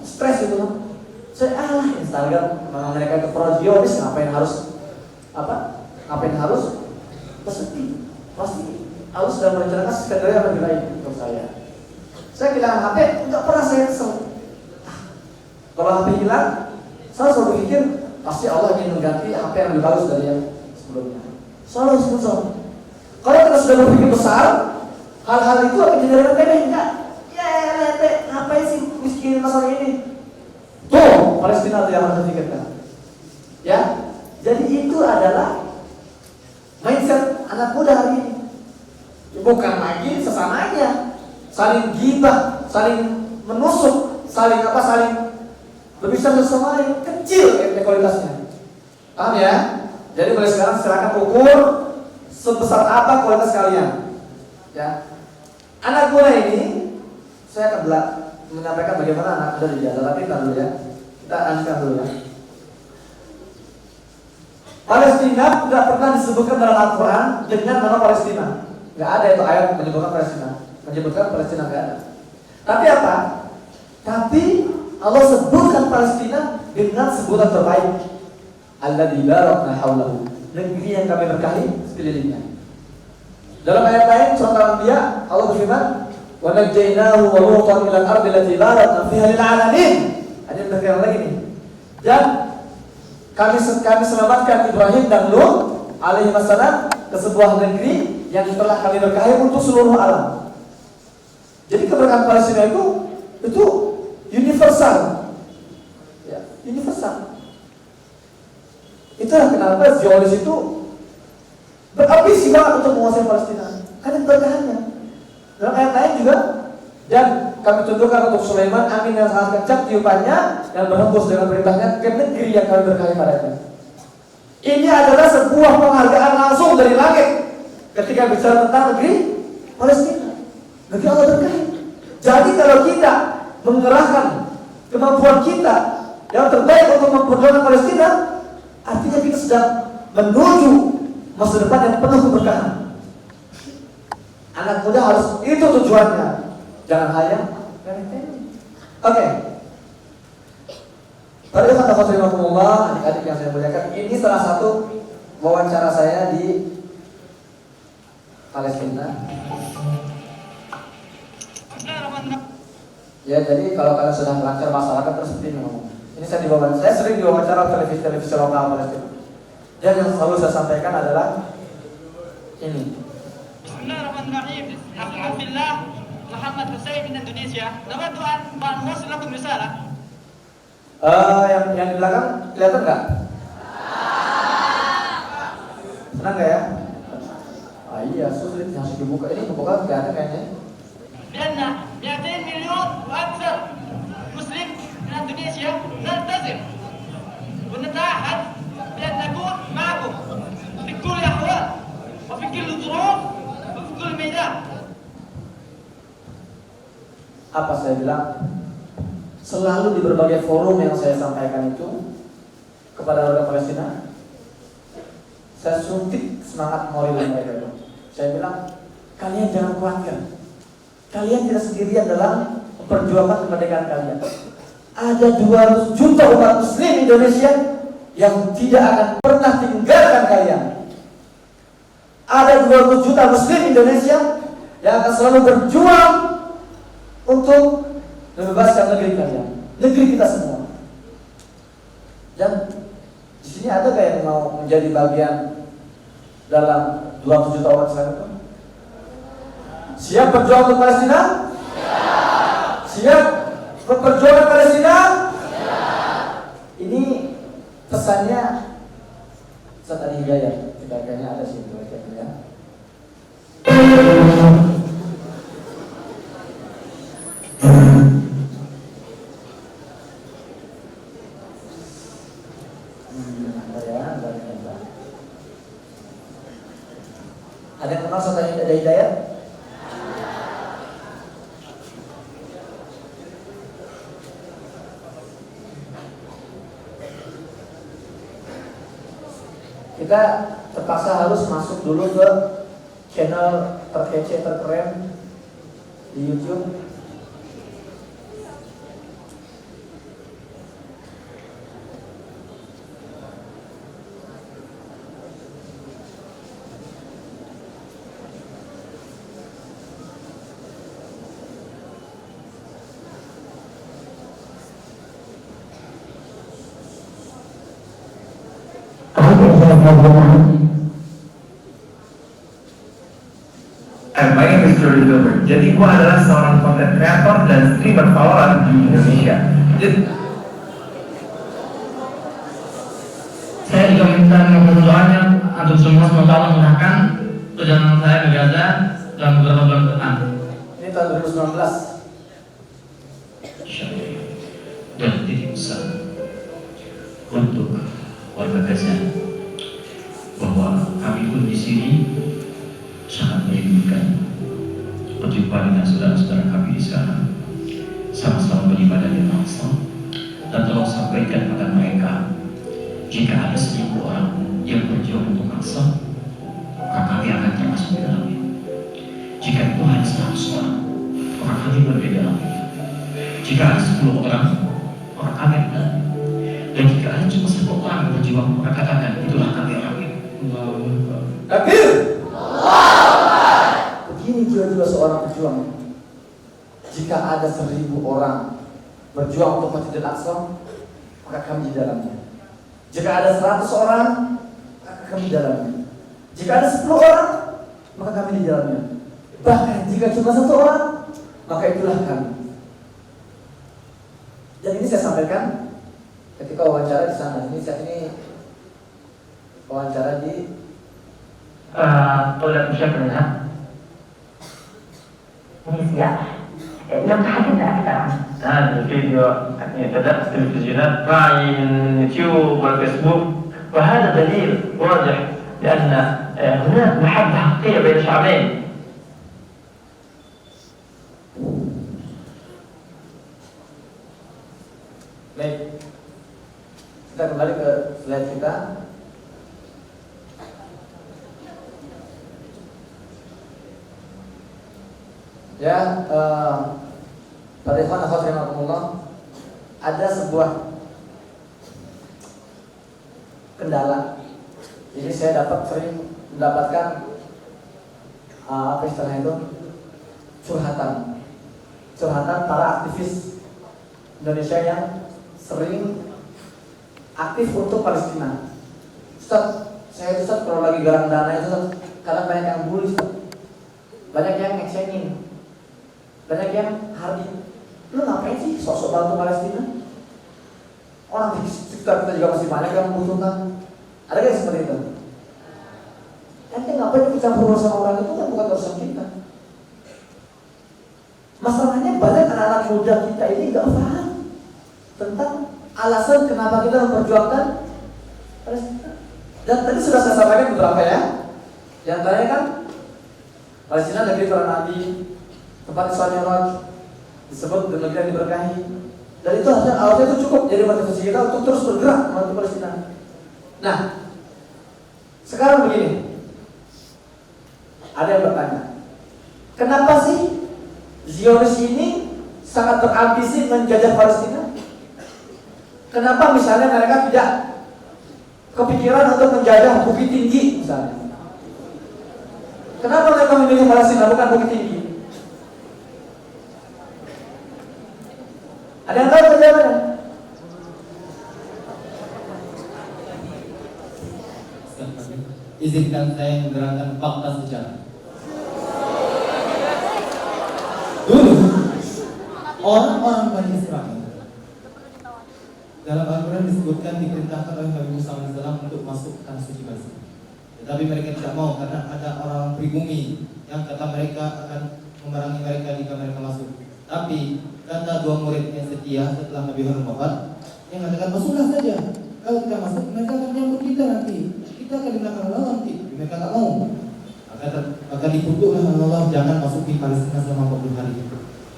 stres gitu loh. Saya Instagram mereka itu prozionis, ngapain harus bersedih? Pasti Allah sudah merencanakan skenario yang lebih baik untuk saya. Saya kehilangan HP, enggak pernah saya kesel. Kalau HP hilang, saya selalu berpikir pasti Allah ingin mengganti HP yang lebih bagus dari yang sebelumnya. Selalu seperti. Kalau kita sudah berpikir besar, hal-hal itu akan jadi remeh enggak? Ya, lete, ngapain sih miskin masalah ini? Tuh, Palestina itu yang harus dipikirkan. Ya, jadi itu adalah mindset anak muda hari ini. Bukan lagi sesamanya saling gibah, saling menusuk, saling berbicara bersama lain, kecil kualitasnya. Paham ya? Jadi mulai sekarang silakan ukur sebesar apa kualitas kalian. Ya. Anak muda ini saya akan menyampaikan bagaimana anak muda dijaga, tapi kita dulu ya. Kita lanjutkan dulu ya. Palestina tidak pernah disebutkan dalam Al-Quran dengan nama Palestina. Nggak ada itu ayat menyebutkan Palestina nggak ada. Tapi apa? Tapi Allah sebutkan Palestina dengan sebutan terbaik. Alladzi barakna haulahu, negeri yang kami berkahi sekelilingnya. Dalam ayat lain surat Al-Anbiya Allah berfirman, "Wa najjaynahu wa Lutan ila al-ardi allati barakna fiha lil alamin." Ada yang berkata lagi nih. Dan kami selamatkan Ibrahim dan Lut alaihi wassalam ke sebuah negeri yang telah kami berkahi untuk seluruh alam. Jadi keberkahan Palestina itu universal. Ya, universal. Itulah kenapa Zionis itu berambisi banget untuk menguasai Palestina. Karena keberkahannya. Dalam ayat lain juga, dan kami tunjukkan untuk Sulaiman angin yang sangat kencang tiupannya dan berhembus dengan perintahnya ke negeri yang kami berkahi padanya. Ini adalah sebuah penghargaan langsung dari langit ketika bicara tentang negeri Palestina, negeri Allah berkahi. Jadi kalau kita mengerahkan kemampuan kita yang terbaik untuk memperjuangkan Palestina, artinya kita sedang menuju masa depan yang penuh keberkahan. Anak muda harus itu tujuannya, jangan hanya Oke. Tadi kata Khotrimahumullah, adik-adik yang saya muliakan, ini salah satu wawancara saya di Palestina. Ya, jadi kalau kalian sudah melancar masyarakat terus seperti ini ngomong. Ini saya sering diwawancara televisi lokal Palestina. Dan yang selalu saya sampaikan adalah ini. Bismillahirrahmanirrahim. Alhamdulillah, Muhammad Hussein min Indonesia. Nawaddu an nuwasil lakum risalah. Yang di belakang kelihatan nggak? Senang nggak ya? Iya, sulit. harus dibuka. Ini buka nggak ada kayaknya. لأن 200 مليون وأكثر مسلم من إندونيسيا نلتزم ونتعهد بأن نكون معكم في كل الأحوال وفي كل الظروف وفي كل ميدان. Apa saya bilang? Selalu di berbagai forum yang saya sampaikan itu kepada warga Palestina, saya suntik semangat moral mereka itu. Saya bilang, kalian jangan khawatir. Kalian tidak sendirian dalam memperjuangkan kemerdekaan kalian. Ada 200 juta umat muslim Indonesia yang tidak akan pernah tinggalkan kalian. Ada 200 juta muslim Indonesia yang akan selalu berjuang untuk membebaskan negeri kalian, negeri kita semua. Dan di sini ada gak yang mau menjadi bagian dalam 200 juta umat Islam itu? Siap berjuang untuk Palestina? Siap memperjuangkan Palestina? Ini pesannya Ustaz Ali Hidayat. Kita kayaknya ada sih ya. Ada yang kenal Ustaz Ali Hidayat? Kita terpaksa harus masuk dulu ke channel terkece terkeren di YouTube. My name is Jory Gilbert. Jadi gua adalah seorang content creator dan streamer Valorant di Indonesia. Saya juga minta doanya untuk semua semoga Allah mudahkan perjalanan saya ke Gaza dalam beberapa bulan ke depan. Ini tahun 2019. Dan titik besar untuk warga Gaza bahwa kami pun di sini sangat merindukan berjumpa dengan saudara-saudara kami di sana, sama-sama beribadah di Al-Aqsa, dan tolong sampaikan pada mereka, jika ada 1000 orang yang berjuang untuk Al-Aqsa, maka kami akan termasuk di dalamnya. Jika itu hanya 100 orang, maka kami berbeda dalamnya. Jika ada 10 orang, maka kami ada. Dan jika ada cuma 1 orang yang berjuang, maka katakan itulah kami orangnya. Takbir! Begini jiwa-jiwa seorang pejuang. Jika ada 1000 orang berjuang untuk Masjidil Aqsa, maka kami di dalamnya. Jika ada 100 orang, maka kami di dalamnya. Jika ada 10 orang, maka kami di dalamnya. Bahkan jika cuma 1 orang, maka itulah kami. Dan ini saya sampaikan ketika wawancara di sana. Ini wawancara di طلب بشكل عام. لو تحدثنا أكثر عنه. هذا الفيديو بدأت التلفزيونات معي من يوتيوب والفيسبوك، وهذا دليل واضح لأن هناك محبة حقيقية بين الشعبين. Baik, kita kembali ke slide kita. Ya, pada ikhwan akhwat rahimakumullah, ada sebuah kendala. Jadi saya sering mendapatkan apa istilahnya itu, curhatan para aktivis Indonesia yang sering aktif untuk Palestina. Ustaz, saya Ustaz kalau lagi galang dana itu Ustaz, kadang banyak yang bully Ustaz. Banyak yang nge-cengin, banyak yang hardi. Lu ngapain sih sok-sok bantu Palestina? Orang di sekitar kita juga masih banyak yang membutuhkan. Ada gak seperti itu? Ente ngapain Apa yang kita urusan orang itu kan bukan urusan kita. Masalahnya banyak anak-anak muda kita ini nggak paham tentang alasan kenapa kita memperjuangkan Palestina. Dan tadi sudah saya sampaikan beberapa ya. Di antaranya kan Palestina negeri para nabi, tempat Isra Mi'raj, disebut negeri yang diberkahi. Dan itu harusnya itu cukup jadi motivasi kita untuk terus bergerak membantu Palestina. Nah, sekarang begini, ada yang bertanya, kenapa sih Zionis ini sangat berambisi menjajah Palestina? Kenapa misalnya mereka tidak kepikiran untuk menjajah Bukit Tinggi misalnya? Kenapa mereka memilih Palestina bukan Bukit Tinggi? Ada yang tahu jawabannya? Izinkan saya menerangkan fakta sejarah. Dulu orang-orang Bani Israel dalam Al-Quran disebutkan diperintahkan oleh Nabi Musa AS untuk masuk tanah suci Palestina. Tetapi mereka tidak mau karena ada orang pribumi yang kata mereka akan memerangi mereka jika mereka masuk. Tapi kata dua murid yang setia setelah Nabi Harun wafat, yang mengatakan masuklah saja. Kalau kita masuk, mereka akan menyambut kita nanti. Kita akan dimakan Allah nanti. Mereka tak mau. Maka dikutuklah Allah jangan masuk di Palestina selama 40 hari.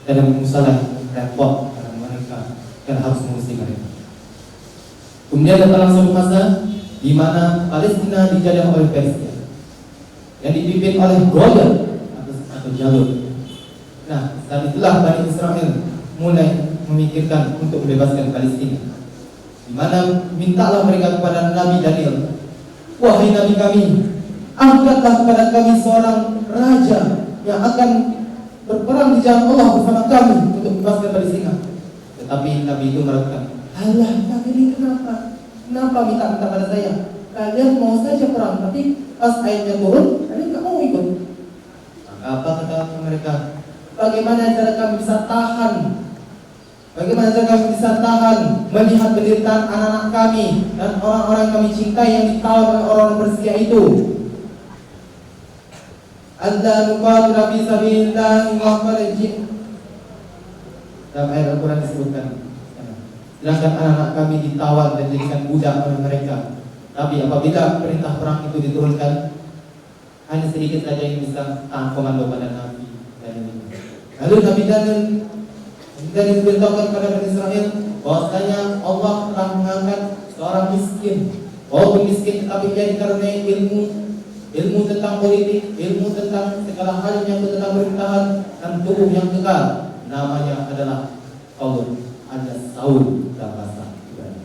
Dan Nabi Musa lah repot karena mereka kan harus mengusir mereka. Kemudian datang suatu masa di mana Palestina dijajah oleh Persia yang dipimpin oleh Goliat atau Jalut. Nah, saat itulah Bani Israel mulai memikirkan untuk membebaskan Palestina. Di mana mintalah mereka kepada Nabi Daniel, wahai Nabi kami, angkatlah kepada kami seorang raja yang akan berperang di jalan Allah bersama kami untuk membebaskan Palestina. Tetapi Nabi itu meragukan, alah kami ini kenapa minta pada saya? Kalian mau saja perang, tapi pas ayatnya turun, kalian tak mau ikut. Apa kata mereka? Bagaimana cara kami bisa tahan? Bagaimana cara kami bisa tahan melihat penderitaan anak-anak kami dan orang-orang yang kami cintai yang ditawan oleh orang Persia itu? Anta nuqatil fi sabilillah wa kharajin. Dalam ayat Al-Quran disebutkan, sedangkan anak-anak kami ditawan dan dijadikan budak oleh mereka. Tapi apabila perintah perang itu diturunkan, hanya sedikit saja yang bisa tahan komando pada Nabi Daniel. Lalu Nabi Daniel diberitahukan kepada Bani Israel bahwasanya Allah telah mengangkat seorang miskin, walaupun miskin tetapi dia dikaruniai ilmu tentang politik, ilmu tentang segala hal yang tentang pemerintahan dan tubuh yang kekal. Namanya adalah Saul dalam bahasa Ibrani.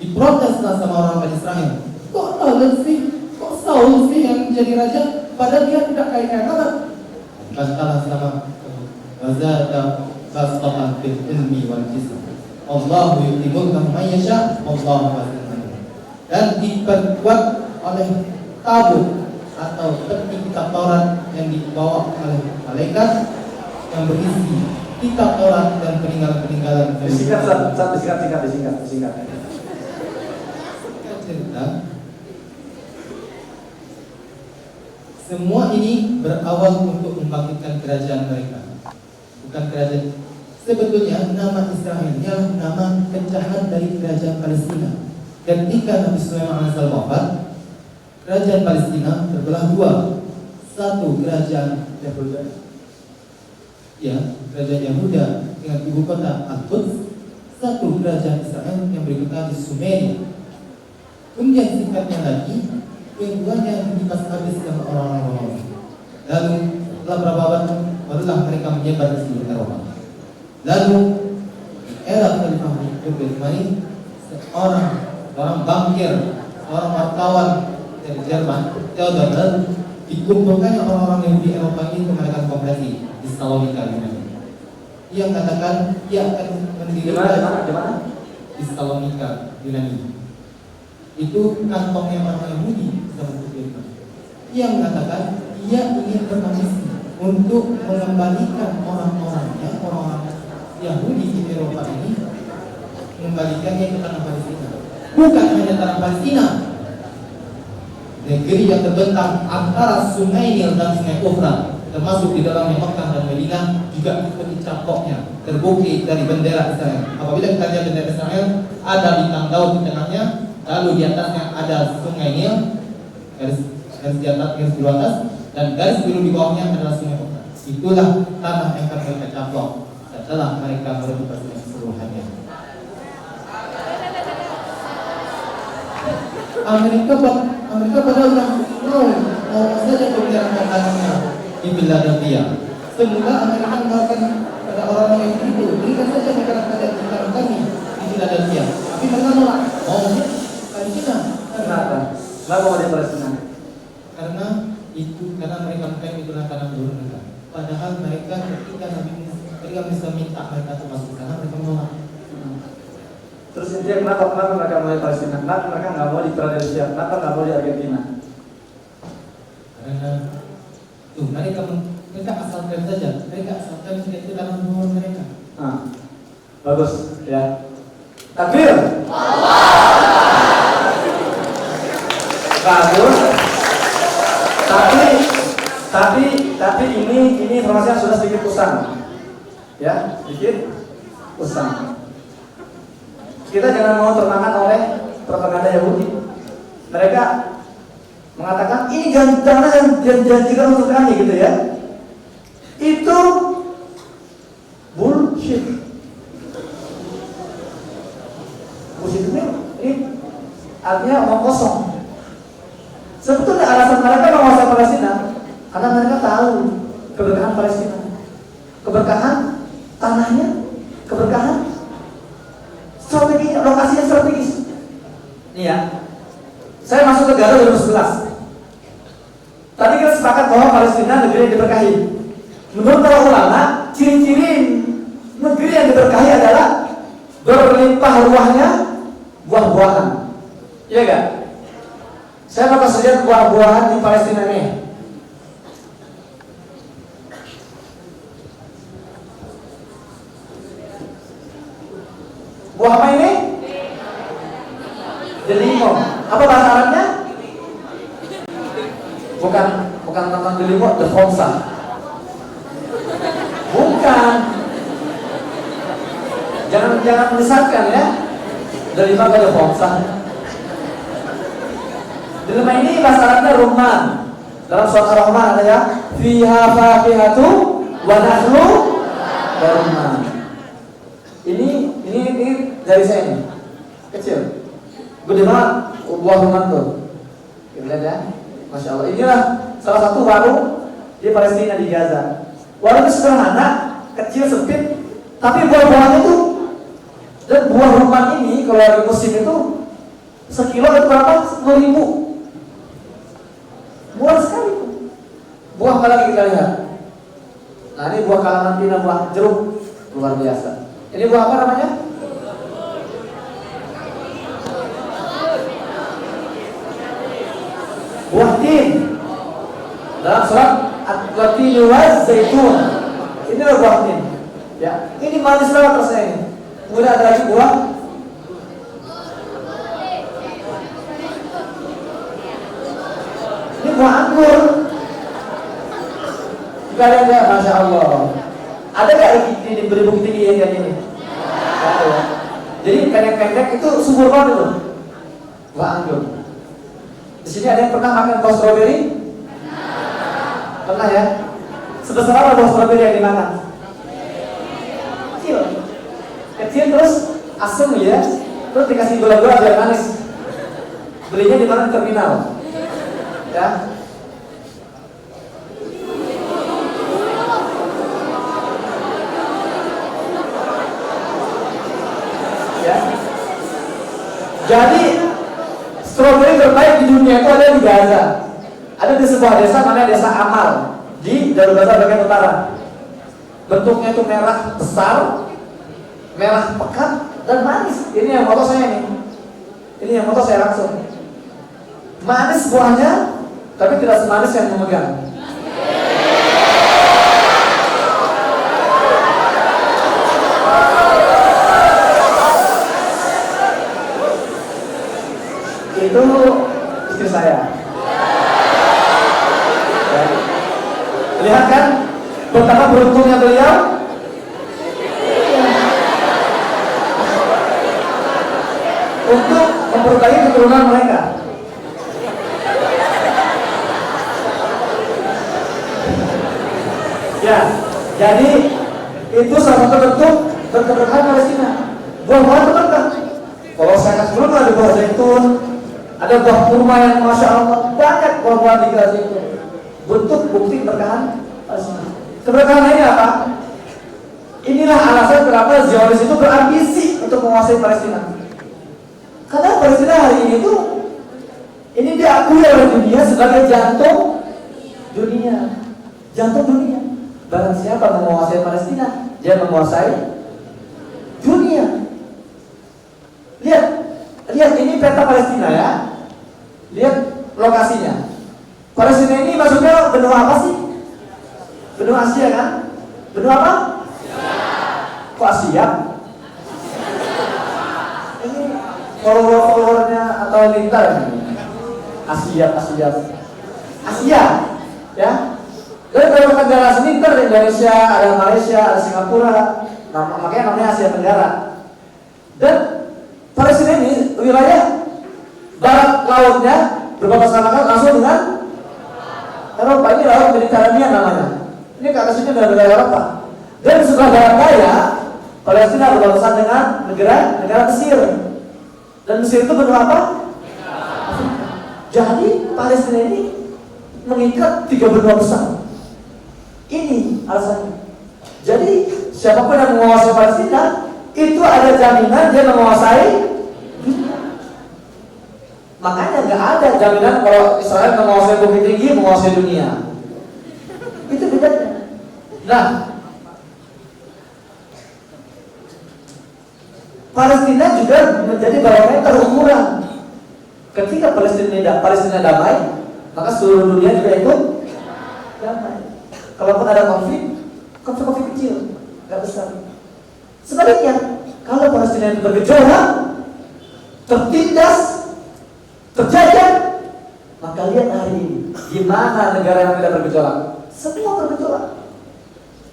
Diproteslah sama orang Bani Israel. Kok Saul sih yang menjadi raja? Padahal dia tidak kaya banget. Katalah sama Wazada Bastatan fil ilmi wal jism. Allahu yu'ti mulkahu man yasha, Allahu wasi'un. Dan diperkuat oleh tabut atau peti kitab Taurat yang dibawa oleh malaikat yang berisi kitab Taurat dan peninggalan-peninggalan. Disingkat. Cerita. Semua ini berawal untuk membangkitkan kerajaan mereka. Bukan kerajaan. Sebetulnya nama Israel ialah nama pecahan dari kerajaan Palestina. Ketika Nabi Sulaiman AS wafat, kerajaan Palestina terbelah dua. Satu kerajaan Yahuda, kerajaan Yahuda dengan ibu kota Al-Quds. Satu kerajaan Israel yang berikutnya di Sumeria. Kemudian singkatnya lagi, keduanya dipas habis dengan orang-orang Romawi. Lalu setelah berapa abad barulah mereka menyebar di seluruh Eropa. Lalu era Khalifah Utsmani, seorang bankir, seorang wartawan dari Jerman, Theodor, dikumpulkannya orang-orang Yahudi Eropa ini untuk melakukan konferensi di Salonika, Yunani. Ia mengatakan ia akan mendirikan di Salonika, Yunani. Itu kantongnya orang Yahudi sama Jerman. Ia mengatakan ia ingin bermisi untuk mengembalikan orang-orang Yahudi di Eropa ini, mengembalikannya ke tanah Palestina. Bukan hanya tanah Palestina, negeri yang terbentang antara Sungai Nil dan Sungai Euphrat, termasuk di dalamnya Mekah dan Madinah, juga seperti capoknya terbukti dari bendera Israel. Apabila kita lihat bendera Israel, ada bintang Daud di tengahnya, lalu di atasnya ada Sungai Nil, garis di atas, garis biru atas, dan garis biru di bawahnya adalah Sungai Euphrat. Itulah tanah yang akan mereka caplok setelah mereka merebut Palestina keseluruhannya. Amerika padahal mau saja membicarakan tanahnya di Philadelphia. Semula Amerika mengatakan pada orang-orang yang itu, berikan saja mereka pada kami di Philadelphia. Tapi mereka nolak. Palestina. Kenapa? Kenapa mau di Palestina? Karena mereka mengklaim itulah tanah leluhur mereka. Padahal mereka ketika Nabi Musa minta mereka untuk masuk sana, mereka menolak. Terus intinya kenapa mereka mau di Palestina? Kenapa mereka nggak mau di Philadelphia? Kenapa nggak mau di Argentina? Karena mereka asalkan saja, mereka asalkan jika itu tanah leluhur mereka. Bagus ya. Takbir. Bagus. Tapi ini informasi yang sudah sedikit usang. Ya, sedikit usang. Kita jangan mau termakan oleh propaganda Yahudi. Mereka mengatakan ini dana yang dijanjikan untuk kami gitu ya. Itu bullshit. Bullshit ini artinya omong kosong. Sebetulnya alasan mereka menguasai Palestina karena mereka tahu keberkahan Palestina, keberkahan tanahnya, keberkahan strateginya, lokasinya strategis. Nih ya, saya masuk ke Gaza 2011. Tadi kita sepakat bahwa Palestina negeri yang diberkahi. Menurut para ulama, ciri-ciri negeri yang diberkahi adalah berlimpah ruahnya buah-buahan. Iya gak? Saya mau kasih lihat buah-buahan di Palestina nih. Buah apa ini? Delimo. Apa bahasa Arabnya? Bukan tentang delimo, defonsa. Bukan. Jangan menyesatkan ya. Delima ke defonsa. Delima ini bahasa Arabnya rumman. Dalam surat Ar-Rahman ada ya, fiha faqihatu wa nakhlu wa rumman. Ini dari saya nih, kecil, gede banget buah rumah tuh. Kita lihat ya, masya Allah. Inilah salah satu warung di Palestina di Gaza. Warung itu sederhana, kecil sempit, tapi buah-buahannya tuh, dan buah rumah ini kalau lagi musim itu sekilo itu berapa? 10.000. Murah sekali. Buah apa lagi kita lihat? Nah ini buah kalamantina, buah jeruk, luar biasa. Ini buah apa namanya? Buah tin. Dalam surat At-Tin wa Zaitun. Ini adalah buah tin. Ya, ini manis banget rasanya ini. Kemudian ada lagi buah ini buah anggur. Kita lihat ya, masya Allah. Ada nggak di Bukit Tinggi yang kayak gini? Ada ya. Jadi pendek-pendek itu subur banget itu. Buah anggur. Di sini ada yang pernah makan buah stroberi? Pernah ya? Sebesar apa buah stroberi yang dimakan? Kecil. Kecil terus asam ya. Terus dikasih gula-gula biar manis. Belinya di mana? Di terminal. Ya. Jadi stroberi terbaik di dunia itu ada di Gaza. Ada di sebuah desa namanya Desa Amal di jalur Gaza bagian utara. Bentuknya itu merah besar, merah pekat dan manis. Ini yang foto saya nih. Ini yang foto saya langsung. Manis buahnya, tapi tidak semanis yang memegang. Itu istri saya. kan? Betapa beruntungnya beliau. Untuk memperbaiki keturunan mereka. Ya, jadi itu salah satu bentuk berkeberkahan Palestina. Buah-buahan berkah. Kalau saya kasih dulu ada buah zaitun, ada buah kurma yang masya Allah banyak buah-buahan di Gaza itu. Bentuk bukti berkahan Palestina. Keberkahan ini apa? Inilah alasan kenapa Zionis itu berambisi untuk menguasai Palestina. Karena Palestina hari ini tuh ini diakui oleh dunia sebagai jantung dunia. Jantung dunia. Barang siapa menguasai Palestina, dia menguasai dunia. Lihat ini peta Palestina ya. Lihat lokasinya. Palestina ini maksudnya benua apa sih? Benua Asia kan? Benua apa? Kok Asia? Ini follower-followernya atau lintar ini? Asia, ya. Dari beberapa negara sini ada Indonesia, ada Malaysia, ada Singapura, makanya namanya Asia Tenggara. Dan Palestina ini wilayah barat lautnya berbatasan langsung dengan Eropa. Ini laut Mediterania namanya. Ini ke atas ini adalah negara Eropa. Dan sebelah barat daya Palestina berbatasan dengan negara Mesir. Dan Mesir itu benua apa? Jadi Palestina ini mengikat 3 benua besar. Ini alasannya. Jadi siapapun yang menguasai Palestina itu ada jaminan dia menguasai dunia. Makanya nggak ada jaminan kalau Israel menguasai Bukit Tinggi menguasai dunia. Itu bedanya. Nah, Palestina juga menjadi barometer ukuran. Ketika Palestina damai, maka seluruh dunia juga ikut damai. Kalaupun ada konflik kecil, nggak besar. Sebaliknya, kalau Palestina itu bergejolak, tertindas, terjajah, maka lihat hari ini, gimana negara yang tidak bergejolak? Semua bergejolak.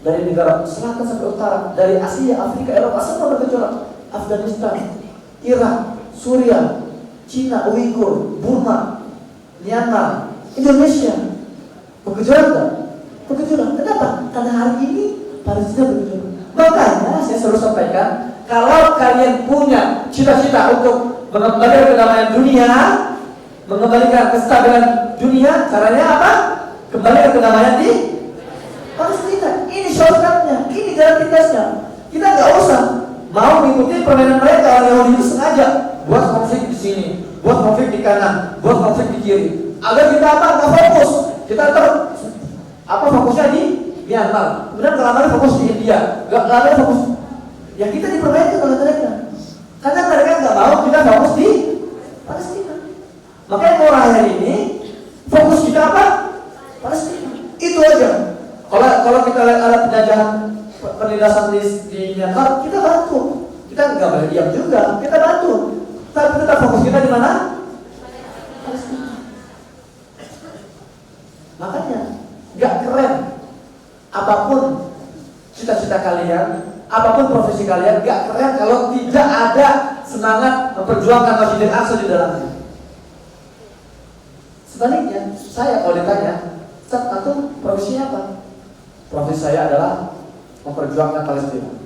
Dari negara selatan sampai utara, dari Asia, Afrika, Eropa, semua bergejolak. Afghanistan, Irak, Suriah, Cina, Uighur, Burma, Myanmar, Indonesia, bergejolak nggak? Bergejolak. Kenapa? Karena hari ini Palestina bergejolak. Makanya saya selalu sampaikan, kalau kalian punya cita-cita untuk mengembalikan kedamaian dunia, mengembalikan kestabilan dunia, caranya apa? Kembalikan kedamaian di Palestina. Ini shortcutnya, ini jalan pintasnya. Kita nggak usah mau mengikuti permainan mereka. Orang Yahudi itu sengaja buat konflik di sini, buat konflik di kanan, buat konflik di kiri, agar kita apa? Nggak fokus. Kita fokusnya di Myanmar, kemudian kelamanya fokus di India, kelamanya fokus. Ya kita dipermainkan oleh mereka, karena mereka nggak mau kita fokus di Palestina. Makanya mulai hari ini fokus kita apa? Palestina. Itu aja. Kalau kita lihat ada penjajahan, penindasan di Myanmar, kita bantu. Kita nggak boleh diam juga, kita bantu. Tapi kita fokus kita di mana? Palestina. Makanya nggak keren. Apapun cita-cita kalian, apapun profesi kalian, gak keren kalau tidak ada semangat memperjuangkan Masjidil Aqsa di dalamnya. Sebaliknya, saya kalau ditanya, Ustaz, antum profesinya apa? Profesi saya adalah memperjuangkan Palestina.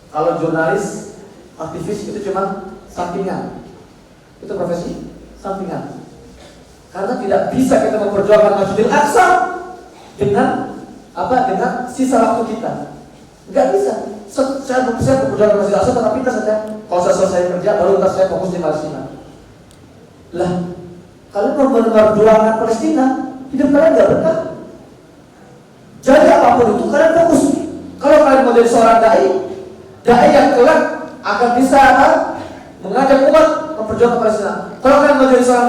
Kalau jurnalis, aktivis itu cuma sampingan. Itu profesi sampingan. Karena tidak bisa kita memperjuangkan Masjidil Aqsa dengan sisa waktu kita. Nggak bisa. Saya berjuang Masjid Al-Aqsa tapi kita saja. Kalau saya selesai kerja baru saya fokus di Palestina. Lah, kalau mau memperjuangkan Palestina, hidup kalian nggak berkah. Jadi apapun itu kalian fokus. Kalau kalian mau jadi seorang dai yang kelak akan bisa mengajak umat memperjuangkan Palestina. Kalau kalian mau jadi seorang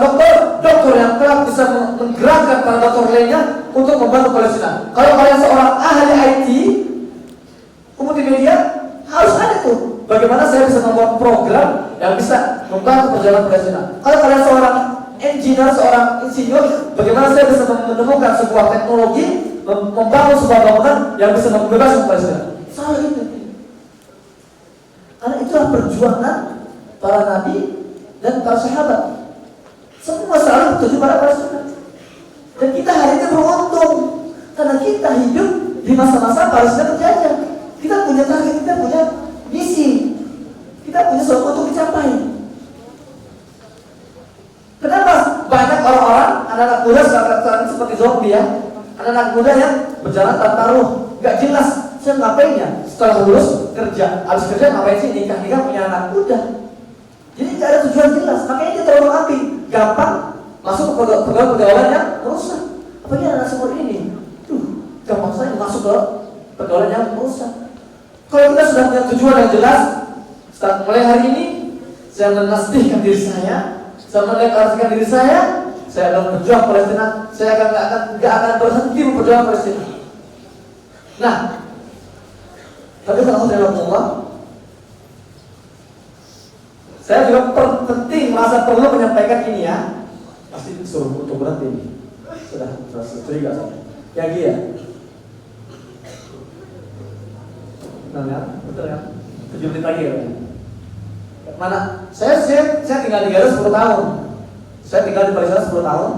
dokter yang kelak bisa menggerakkan para dokter lainnya untuk membantu Palestina. Kalau kalian seorang ahli IT, multimedia, harus ada tuh. Bagaimana saya bisa membuat program yang bisa membantu perjalanan Palestina. Kalau kalian seorang engineer, seorang insinyur, bagaimana saya bisa menemukan sebuah teknologi, membangun sebuah bangunan yang bisa membebaskan Palestina. Salah itu. Karena itulah perjuangan para nabi dan para sahabat. Semua selalu bertuju pada Palestina. Dan kita hari ini beruntung karena kita hidup di masa-masa Palestina terjajah. Kita punya target, kita punya misi, kita punya sesuatu untuk dicapai. Kenapa banyak orang-orang, anak-anak muda sekarang seperti zombie ya, anak-anak muda yang berjalan tanpa ruh, nggak jelas saya ngapain ya setelah lulus kerja, habis kerja ngapain sih nikah punya anak muda. Jadi nggak ada tujuan jelas, makanya dia terlalu api, gampang masuk ke pergaulan yang merusak. Apalagi anak seperti ini, gampang saya masuk ke pergaulan yang merusak. Kalau kita sudah punya tujuan yang jelas, start mulai hari ini saya menasbihkan diri saya mendeklarasikan diri saya akan berjuang Palestina, saya nggak akan berhenti berjuang Palestina. Nah, tapi kalau Allah, saya juga penting merasa perlu menyampaikan ini ya. Pasti disuruh untuk berhenti ini. Sudah curiga saya. Yang dia. Nah, ya, betul ya. 7 menit lagi ya. Mana? Saya tinggal di Garut 10 tahun. Saya tinggal di Palestina 10 tahun.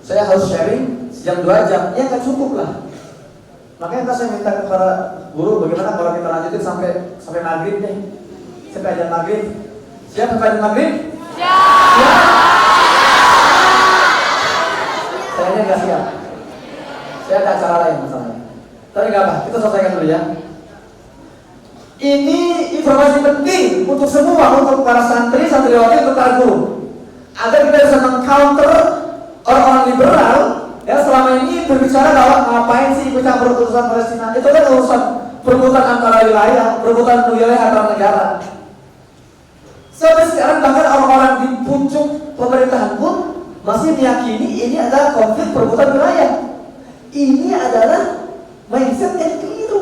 Saya harus sharing sejam 2 jam. Ya nggak cukup lah. Makanya saya minta kepada guru bagaimana kalau kita lanjutin sampai maghrib deh. Sampai ajan maghrib. Siap sampai ajan maghrib? Siap. Saya nggak siap. Saya ada acara lain masalahnya. Tapi nggak apa, kita selesaikan dulu ya. Ini informasi penting untuk semua, untuk para santri, santriwati, untuk para guru, agar kita bisa meng-counter orang-orang liberal yang selama ini berbicara bahwa ngapain sih ikut campur urusan Palestina. Itu kan urusan perebutan antara wilayah, perebutan wilayah antara negara. Sampai sekarang bahkan orang-orang di puncak pemerintahan pun masih meyakini ini adalah konflik perebutan wilayah. Ini adalah mindset yang keliru.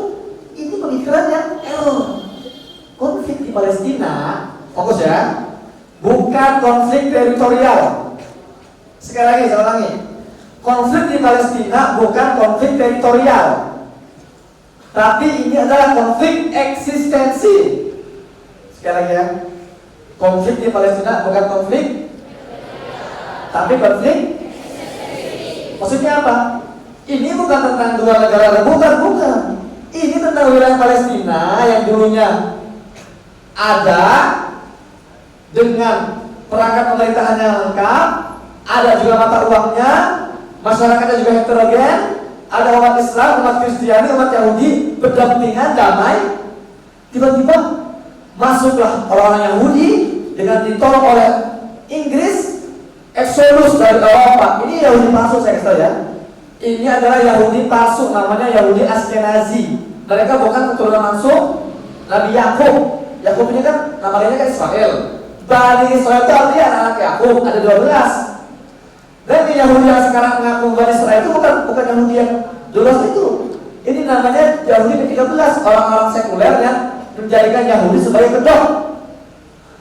Ini pemikiran yang error. Konflik di Palestina, fokus ya, bukan konflik teritorial. Sekali lagi, saya ulangi. Konflik di Palestina bukan konflik teritorial, tapi ini adalah konflik eksistensi. Sekali lagi ya, konflik di Palestina bukan konflik, tapi konflik eksistensi. Maksudnya apa? Ini bukan tentang dua negara, bukan. Ini tentang wilayah Palestina yang dulunya ada dengan perangkat pemerintahan yang lengkap, ada juga mata uangnya, masyarakatnya juga heterogen, ada umat Islam, umat Kristiani, umat Yahudi berdampingan damai. Tiba-tiba masuklah orang-orang Yahudi dengan ditolong oleh Inggris, eksodus dari Eropa. Ini Yahudi palsu, saya kata ya. Ini adalah Yahudi palsu, namanya Yahudi Askenazi. Mereka bukan keturunan langsung Nabi Yakub. Yakub ini kan namanya kan Israel. Bani Israel itu artinya anak Yakub, ada 12. Dan Yahudi yang sekarang mengaku Bani Israel itu bukan Yahudi yang 12 itu. Ini namanya Yahudi ke-13, orang-orang sekuler yang menjadikan Yahudi sebagai kedok.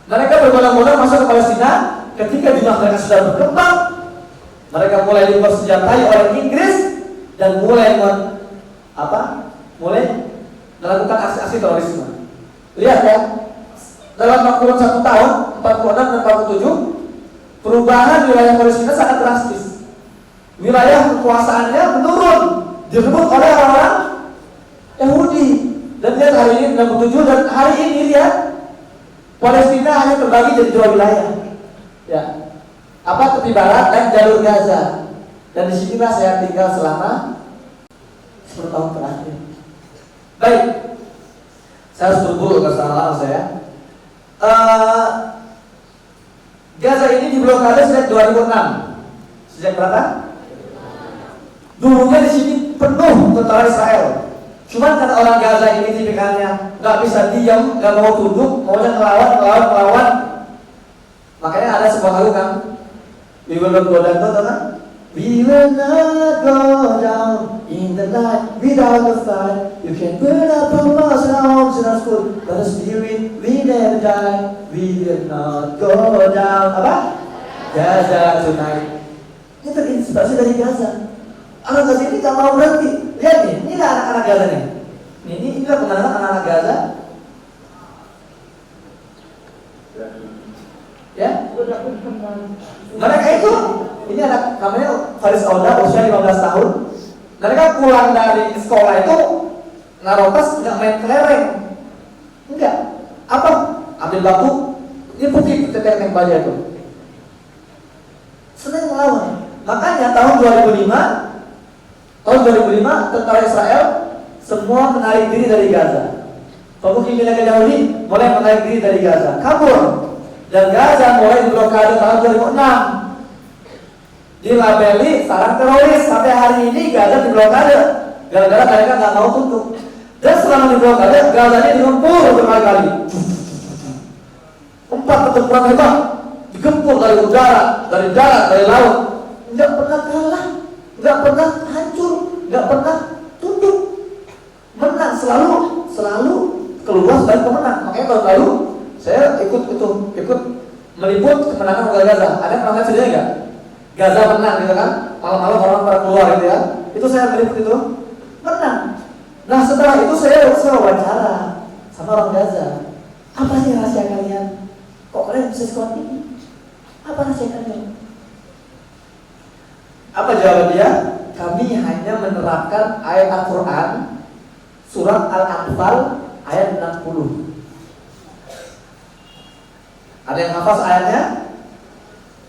Mereka berbondong-bondong masuk ke Palestina ketika jumlah mereka sudah berkembang. Mereka mulai dipersenjatai oleh Inggris dan mulai melakukan aksi-aksi terorisme. Lihat ya, dalam kurun 1 tahun, 46 dan 47, perubahan wilayah Palestina sangat drastis. Wilayah kekuasaannya menurun, direbut oleh orang-orang Yahudi. Dan lihat hari ini 67 dan hari ini lihat Palestina hanya terbagi jadi 2 wilayah. Ya. Tepi barat dan jalur Gaza. Dan disinilah saya tinggal selama 10 tahun terakhir. Baik, saya harus berburu ke sana saya. Gaza ini diblokade sejak 2006. Sejak berapa? Dulunya di sini penuh tentara Israel. Cuman karena orang Gaza ini tipikalnya nggak bisa diam, nggak mau tunduk, maunya ngelawan. Makanya ada sebuah lagu kan, we will not go down, kan? We will not go down in the night without a fight. You can burn up our walls and our homes and our school, but the spirit we never die. We will not go down. Apa? Gaza tonight. Ini terinspirasi dari Gaza. Anak Gaza ini gak mau berhenti. Lihat nih, ini anak-anak Gaza nih. Ini pemandangan anak-anak Gaza. Ya, mereka itu, ini anak namanya Faris Auda, usia 15 tahun. Mereka pulang dari sekolah itu ngarotas nggak main kelereng, enggak. Apa? Ambil batu, ini putih tetek baja itu. Senang melawan. Makanya tahun 2005 tentara Israel semua menarik diri dari Gaza. Pemukim wilayah Yahudi mulai menarik diri dari Gaza, kabur. Dan Gaza mulai diblokade tahun 2006. Dilabeli sarang teroris. Sampai hari ini Gaza diblokade gara-gara mereka nggak mau tunduk. Dan selama diblokade, Gaza ini digempur berkali-kali. 4 pertempuran hebat, digempur dari udara, dari darat, dari laut. Nggak pernah kalah, nggak pernah hancur, nggak pernah tunduk. Menang selalu keluar sebagai pemenang. Makanya tahun lalu saya ikut meliput kemenangan warga Gaza. Ada yang pernah videonya nggak? Gaza menang gitu kan? Malam-malam orang pada keluar gitu ya. Itu saya meliput itu menang. Nah setelah itu saya wawancara sama orang Gaza. Apa sih rahasia kalian? Kok kalian bisa sekuat ini? Apa rahasia kalian? Apa jawaban dia? Kami hanya menerapkan ayat Al-Quran surat Al-Anfal ayat 60. Ada yang hafal ayatnya?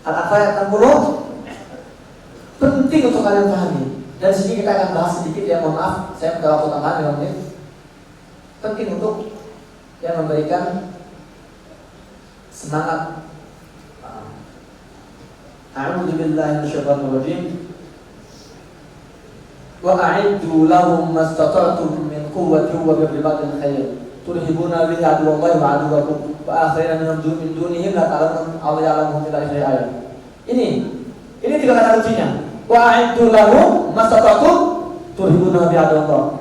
Al-Anfal ayat 60. Penting untuk kalian pahami. Dan sini kita akan bahas sedikit ya, mohon maaf saya minta waktu tambahan 5 menit. Penting untuk yang memberikan semangat. A'udzu billahi minasyaitonir rajim. Wa a'iddu lahum mastata'tum min quwwatin wa min ribatil khayl turhibuna bihi aduwallahi wa aduwwakum wa akharina min dunihim la ta'lamun Allah ya'lamuhum ila akhir ayat. Ini 3 kata kuncinya. Wa a'iddu lahum mastata'tum turhibuna bihi aduwallahi.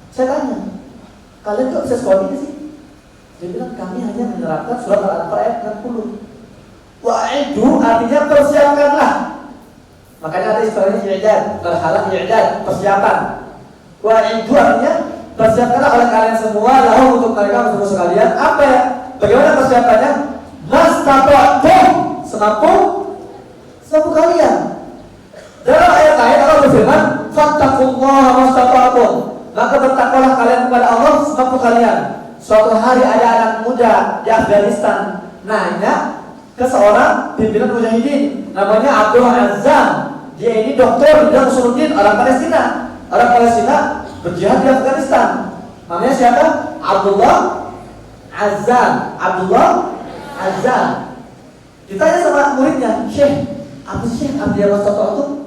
Saya tanya, kalian kok bisa sekolah ini sih? Dia bilang kami hanya menerapkan surat Al-Anfal ayat 60. Wa'iddu artinya persiapkanlah. Makanya ada istilahnya i'dad, berhala i'dad, persiapan. Wa'iddu artinya persiapkanlah oleh kalian semua lahu untuk mereka musuh sekalian. Apa ya? Bagaimana persiapannya? Mastata'tum, semampu kalian. Dalam ayat lain Allah berfirman, fattaqullaha mastata'tum. Maka bertakwalah kalian kepada Allah semampu kalian. Suatu hari ada anak muda di Afghanistan nanya ke seorang pimpinan mujahidin namanya Abdul Azzam. Dia ini dokter bidang usuluddin, orang Palestina. Orang Palestina berjihad di Afghanistan. Namanya siapa? Abdullah Azzam. Ditanya sama muridnya, Syekh, apa sih artinya mastata'tum itu?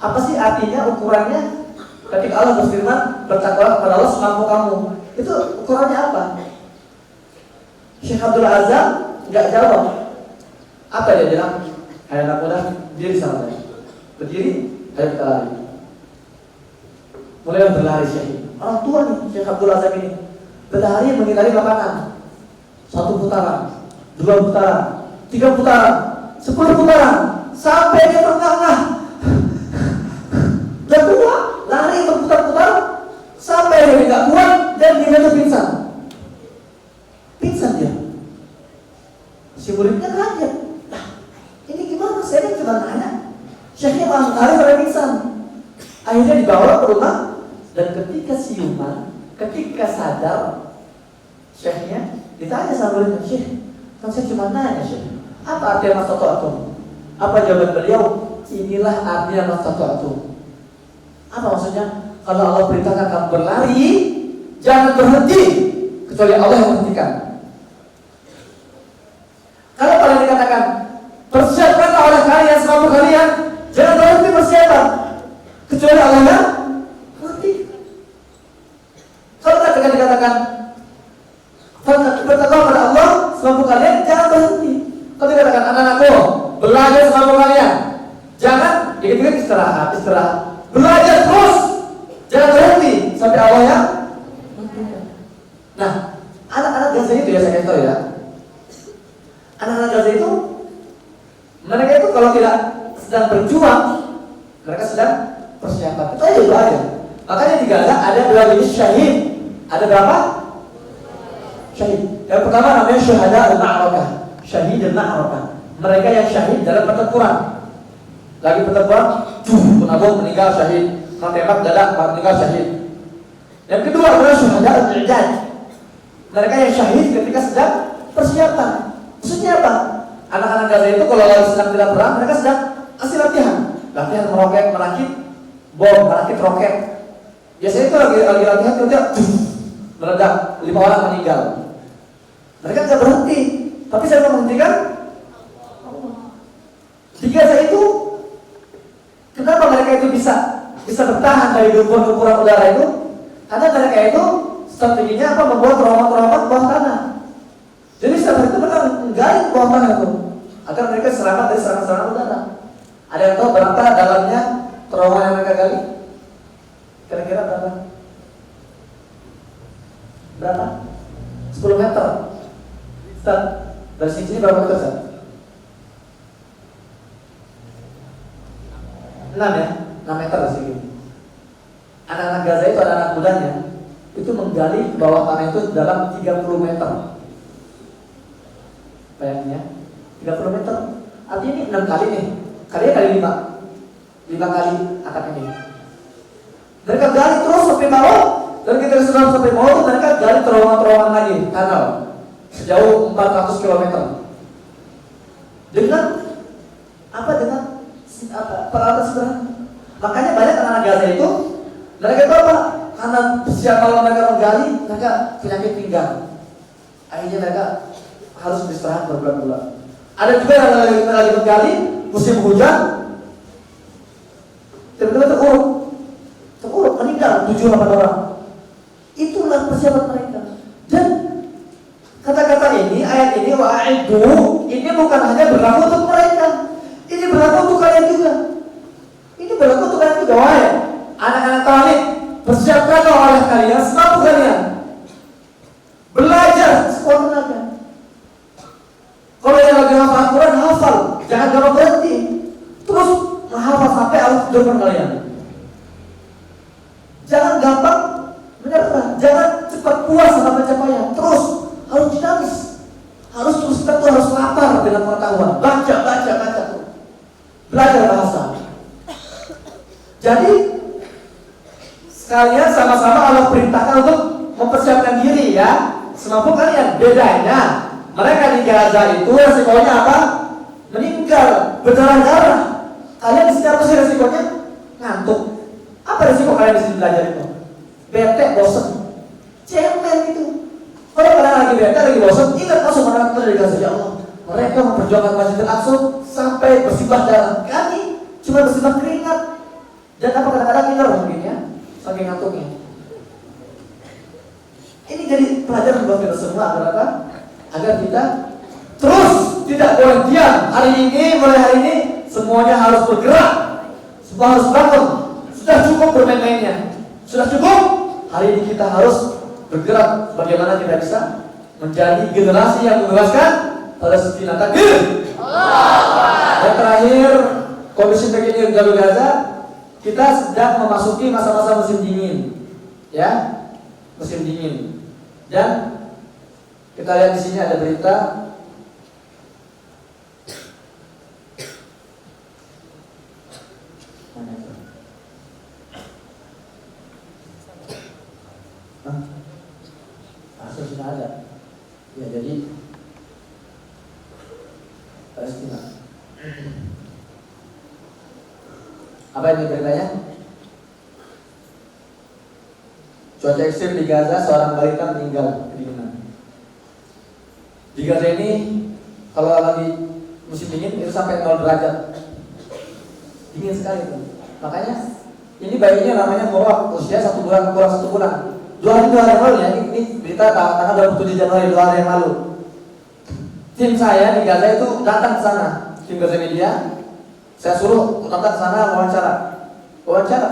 Apa sih artinya, ukurannya? Ketika Allah berfirman, bertakwalah kepada Allah semampu kamu. Itu ukurannya apa? Syekh Abdul Azzam nggak jawab. Apa dia bilang? Hai anak muda, diri sama saya. Berdiri, ayo kita lari. Mulai berlari Syekh. Orang tua nih, Syekh Abdul Azzam ini berlari mengitari lapangan. 1 putaran, 2 putaran, 3 putaran, 10 putaran, sampai dia terengah-engah. Dan kuat, lari berputar-putar sampai dia tidak kuat dan dia jatuh pingsan. Pingsan dia. Si muridnya kaget. Nah, ini gimana? Saya kan cuma nanya. Syekhnya malah lari sampai pingsan. Akhirnya dibawa ke rumah dan ketika siuman, ketika sadar, Syekhnya ditanya sama muridnya, Syekh, kan saya cuma nanya Syekh, apa artinya mastata'tum? Apa jawaban beliau? Inilah artinya mastata'tum. Apa maksudnya? Kalau Allah perintahkan kamu berlari, jangan berhenti kecuali Allah yang menghentikan. Kalau kalian dikatakan persiapkanlah oleh kalian semampu kalian, jangan berhenti persiapan kecuali Allah yang menghenti. Kalau ketika dikatakan bertakwa pada Allah semampu kalian, jangan berhenti. Kalau dikatakan anak-anakku belajar semampu kalian, jangan dikit-dikit istirahat. Belajar terus, jangan berhenti sampai Allah yang menghentikan. Nah, anak-anak Gaza itu ya saya kasih tahu ya. Anak-anak Gaza itu, mereka itu kalau tidak sedang berjuang, mereka sedang persiapan. dua jenis syahid. Ada berapa? Syahid. Yang pertama namanya syuhada al-ma'rakah. Syahid al-ma'rakah. Mereka yang syahid dalam pertempuran. Lagi pertempuran, penabung meninggal syahid. Tembak dadak meninggal syahid. Yang kedua adalah syuhada al-i'dad. Mereka yang syahid ketika sedang persiapan. Maksudnya apa? Anak-anak Gaza itu kalau sedang tidak perang, mereka sedang kasih latihan. Latihan merakit bom, merakit roket. Biasanya itu lagi latihan kemudian meledak, 5 orang meninggal. Mereka tidak berhenti, tapi saya menghentikan. Di Gaza itu, kenapa mereka itu bisa bertahan dari gempuran udara itu? Karena mereka itu strateginya apa? Membuat terowongan-terowongan bawah tanah. Jadi setelah itu mereka menggali bawah tanah itu agar mereka selamat dari serangan-serangan udara. Ada yang tahu berapa dalamnya terowongan yang mereka gali? Kira-kira berapa? Berapa? 10 meter. Ustaz, dari sini berapa meter, Ustaz? 6 ya? 6 meter dari sini. Anak-anak Gaza itu, anak-anak mudanya itu menggali ke bawah tanah itu dalam 30 meter. Bayangin ya, 30 meter. Artinya ini 6 kali nih. Kalinya kali 5 kali angkat ini. Mereka gali terus sampai bawah. Dan kita sudah sampai bawah itu mereka gali terowongan-terowongan lagi kanal sejauh 400 km. Dengan apa? Dengan peralatan sederhana. Makanya banyak anak-anak Gaza itu mereka itu apa? Karena siapa kalau mereka menggali, mereka penyakit pinggang. Akhirnya mereka harus beristirahat berbulan-bulan. Ada juga yang lagi menggali musim hujan, tiba-tiba teruruk meninggal 7-8 orang. Itulah persiapan mereka. Dan kata-kata ini, ayat ini wa'iddu, ini bukan hanya berlaku untuk mereka. Ini berlaku untuk kalian juga. Ini berlaku untuk kalian juga. Wahai anak-anak Talib, persiapkanlah oleh kalian semampu kalian. Belajar sekuat tenaga. Kalau yang lagi hafal Al-Quran, hafal. Jangan gampang berhenti. Terus menghafal sampai Allah tidurkan kalian. Jangan gampang menyerah. Jangan cepat puas sama pencapaian. Terus harus dinamis. Harus terus kita tuh harus lapar dengan pengetahuan. Baca tuh. Belajar bahasa. Jadi sekalian sama-sama Allah perintahkan untuk mempersiapkan diri ya. Semampu kalian. Bedanya mereka di Gaza itu resikonya apa? Meninggal, berdarah-darah. Kalian di sini apa sih resikonya? Ngantuk. Apa resiko kalian di sini belajar itu? Bete, bosan, cemen itu. Kalau kalian lagi bete, lagi bosan, ingat langsung anak dari Gaza. Ya Allah, mereka memperjuangkan Masjidil Aqsa sampai bersimbah darah. Kami cuma bersimbah keringat. Dan apa kadang-kadang killer mungkin ya, saking ngantuknya. Ini jadi pelajaran buat kita semua agar apa? Agar kita terus tidak boleh diam. Mulai hari ini semuanya harus bergerak. Semua harus bangun. Sudah cukup bermain-mainnya. Sudah cukup. Hari ini kita harus bergerak. Bagaimana kita bisa menjadi generasi yang membebaskan Palestina. Takbir. Dan terakhir, kondisi begini di Jalur Gaza, kita sedang memasuki masa-masa musim dingin, ya, musim dingin. Dan kita lihat di sini ada berita sudah ada. Ya, jadi Palestina. Apa ini beritanya? Cuaca ekstrim di Gaza, seorang balita meninggal kedinginan. Di Gaza ini kalau lagi musim dingin itu sampai 0 derajat. Dingin sekali tuh. Makanya ini bayinya namanya Murad, usia 1 bulan kurang 1 bulan. 2 hari yang lalu ya, ini berita tanggal 27 Januari 2 hari yang lalu. Tim saya di Gaza itu datang ke sana, tim Gaza Media. Saya suruh datang ke sana wawancara.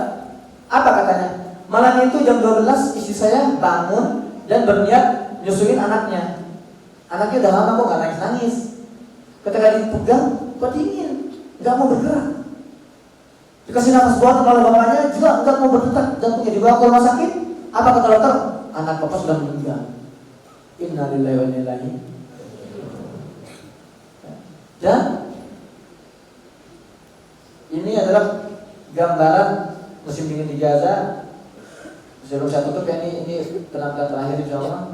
Apa katanya? Malam itu jam 12 istri saya bangun dan berniat nyusuin anaknya. Anaknya udah lama kok nggak nangis. Ketika dipegang, kok dingin, nggak mau bergerak. Dikasih nafas buatan oleh bapaknya juga nggak mau berdetak, jantungnya dibawa ke rumah sakit, Apa kata dokter? Anak bapak sudah meninggal. Innalillahi wa inna ilaihi. Dan ini adalah gambaran musim dingin di Gaza. Sebelum saya tutup ya, ini tenaga terakhir insyaallah.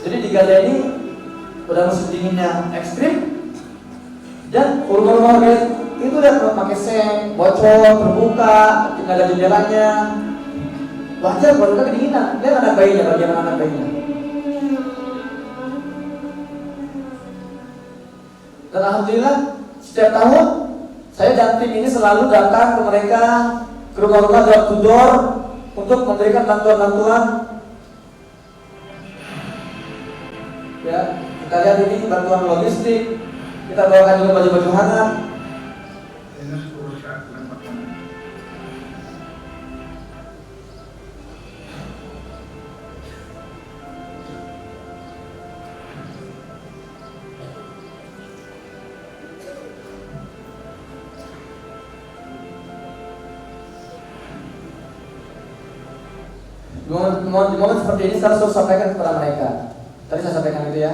Jadi di Gaza ini udah musim dinginnya ekstrim dan rumah-rumah itu udah pakai seng, bocor, terbuka, tinggal ada jendelanya. Wajar kalau mereka kedinginan. Lihat anak bayinya, bagaimana anak bayinya. Dan alhamdulillah setiap tahun saya dan tim ini selalu datang ke mereka, ke rumah-rumah door to door untuk memberikan bantuan-bantuan. Ya, kita lihat ini bantuan logistik. Kita bawakan juga baju-baju hangat. Di momen seperti ini saya selalu sampaikan kepada mereka. Tadi saya sampaikan itu ya.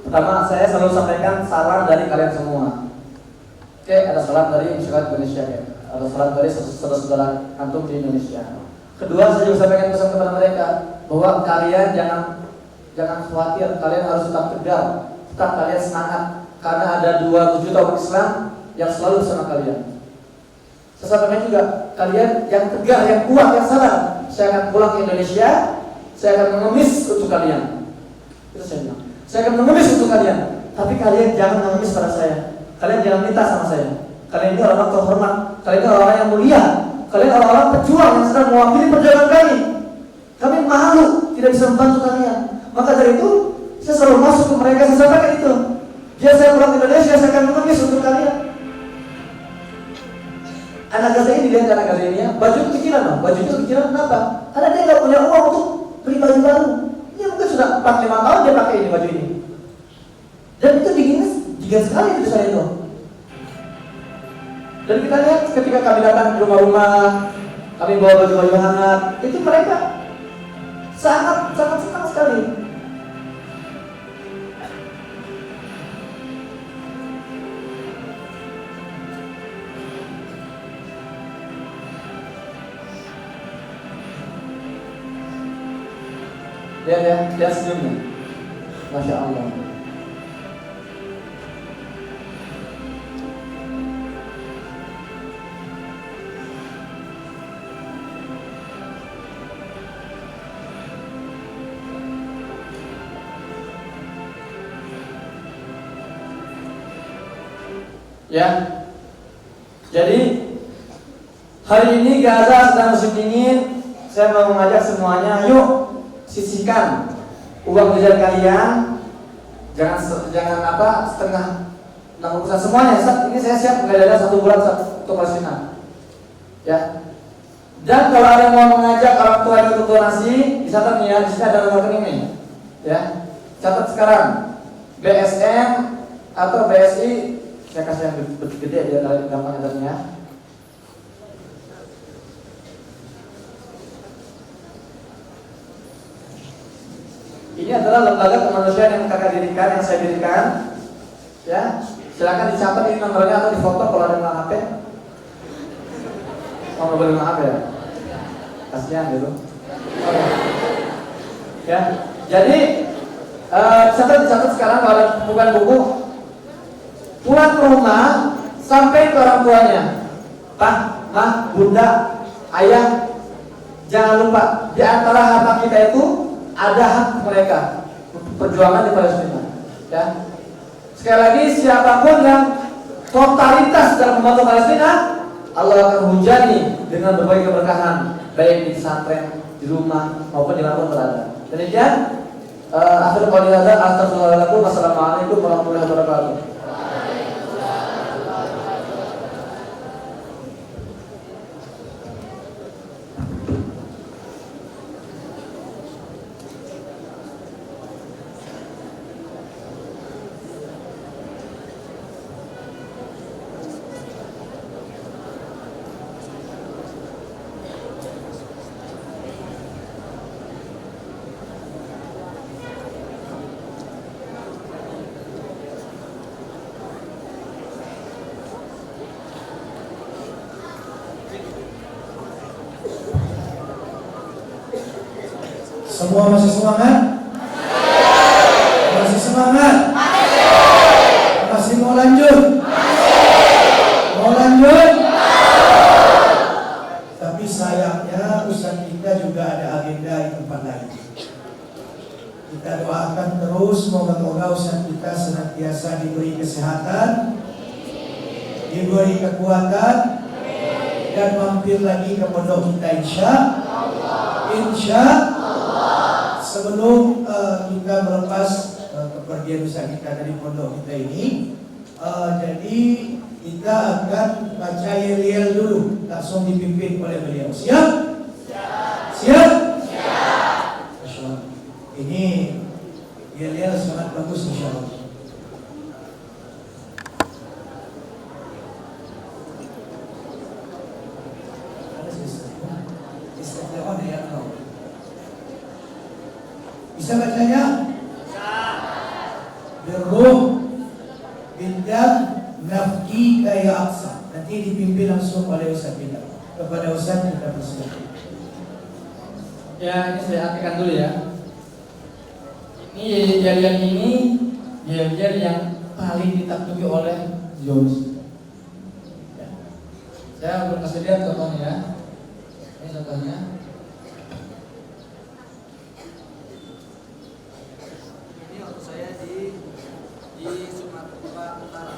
Pertama, saya selalu sampaikan salam dari kalian semua. Oke, ada salam dari masyarakat Indonesia ya. Ada salam dari saudara-saudara antum di Indonesia. Kedua, saya juga sampaikan pesan kepada mereka bahwa kalian jangan khawatir, kalian harus tetap tegar, tetap kalian semangat, karena ada 2 juta umat Islam yang selalu bersama kalian. Saya sampaikan juga, kalian yang tegar, yang kuat, yang sabar. Saya akan pulang ke Indonesia, saya akan mengemis untuk kalian. Itu saya bilang. Saya akan mengemis untuk kalian, tapi kalian jangan mengemis pada saya. Kalian jangan minta sama saya. Kalian ini orang-orang terhormat, kalian ini orang-orang yang mulia, kalian orang-orang pejuang yang sedang mewakili perjuangan kami. Kami malu tidak bisa membantu kalian. Maka dari itu, saya selalu masuk ke mereka, saya sampaikan itu. Jika saya pulang ke Indonesia, saya akan mengemis untuk kalian. Anak Gaza ini, lihat anak Gaza ini ya, baju kecilan loh. Baju itu kecilan kenapa? Karena dia nggak punya uang untuk beli baju baru. Dia mungkin sudah 4-5 tahun dia pakai ini baju ini. Dan itu dingin sekali di sana itu. Dan kita lihat ketika kami datang ke rumah-rumah, kami bawa baju-baju hangat, itu mereka sangat senang sekali. Lihat senyumnya, Masya Allah. Ya, jadi hari ini Gaza sedang musim dingin. Saya mau mengajak semuanya, yuk sisihkan uang jajan kalian, jangan setengah 60% semuanya. Ini saya siap mengadanya 1 bulan untuk Palestina. Ya. Dan kalau ada yang mau mengajak orang tua untuk donasi, dicatat nih ya, di sini ada nomor rekening nih. Ya. Catat sekarang. BSN atau BSI, saya kasih yang gede biar kalian gampang nyatetnya. Ini adalah lembaga kemanusiaan yang kakak dirikan, yang saya dirikan. Ya, silakan dicatat ini nomornya atau difoto kalau ada yang HP. Oh, nggak boleh maaf ya. Kasihan gitu. Oke. Ya, jadi dicatat sekarang kalau ada bukan buku. Pulang ke rumah sampai ke orang tuanya. Pak, Ma, Bunda, Ayah, jangan lupa di antara harta kita itu ada hak mereka perjuangan di Palestina. Ya. Sekali lagi, siapapun yang totalitas dalam membantu Palestina, Allah akan hujani dengan berbagai keberkahan, baik di pesantren, di rumah maupun di mana berada. Demikian, akhir qouli hadza, astaghfirullahaladzim. Wassalamualaikum warahmatullahi wabarakatuh. Semua masih semangat? Masih semangat? Masih mau lanjut? Mau lanjut? Tapi sayangnya Ustaz kita juga ada agenda di tempat lain. Kita doakan terus moga-moga Ustaz kita senantiasa diberi kesehatan, diberi kekuatan, dan mampir lagi ke pondok kita insya Allah. Sebelum kita melepas kepergian Ustaz kita dari pondok kita ini, jadi kita akan baca yel-yel dulu, langsung dipimpin oleh beliau. Siap? Siap? Masya Allah. Ini yel-yel sangat bagus insya Allah. Bisa bacanya? Berruh bidam nafki kaya aksa. Nanti dipimpin langsung oleh Ustaz kita. Kepada Ustaz kita bersilakan. Ya, ini saya artikan dulu ya. Ini yel-yel ini yel-yel yang paling ditakluki oleh Zeus. Ya. Saya belum kasih lihat contohnya ya. Ini contohnya. Ini waktu saya di Sumatera Utara.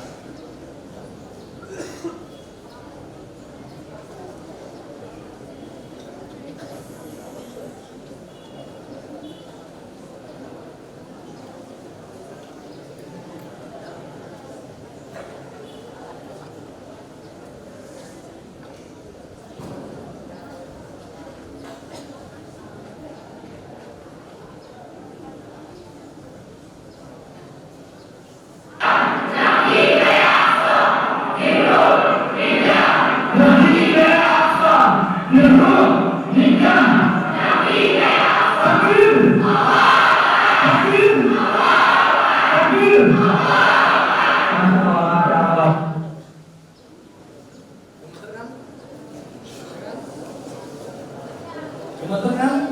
Gemeter kan?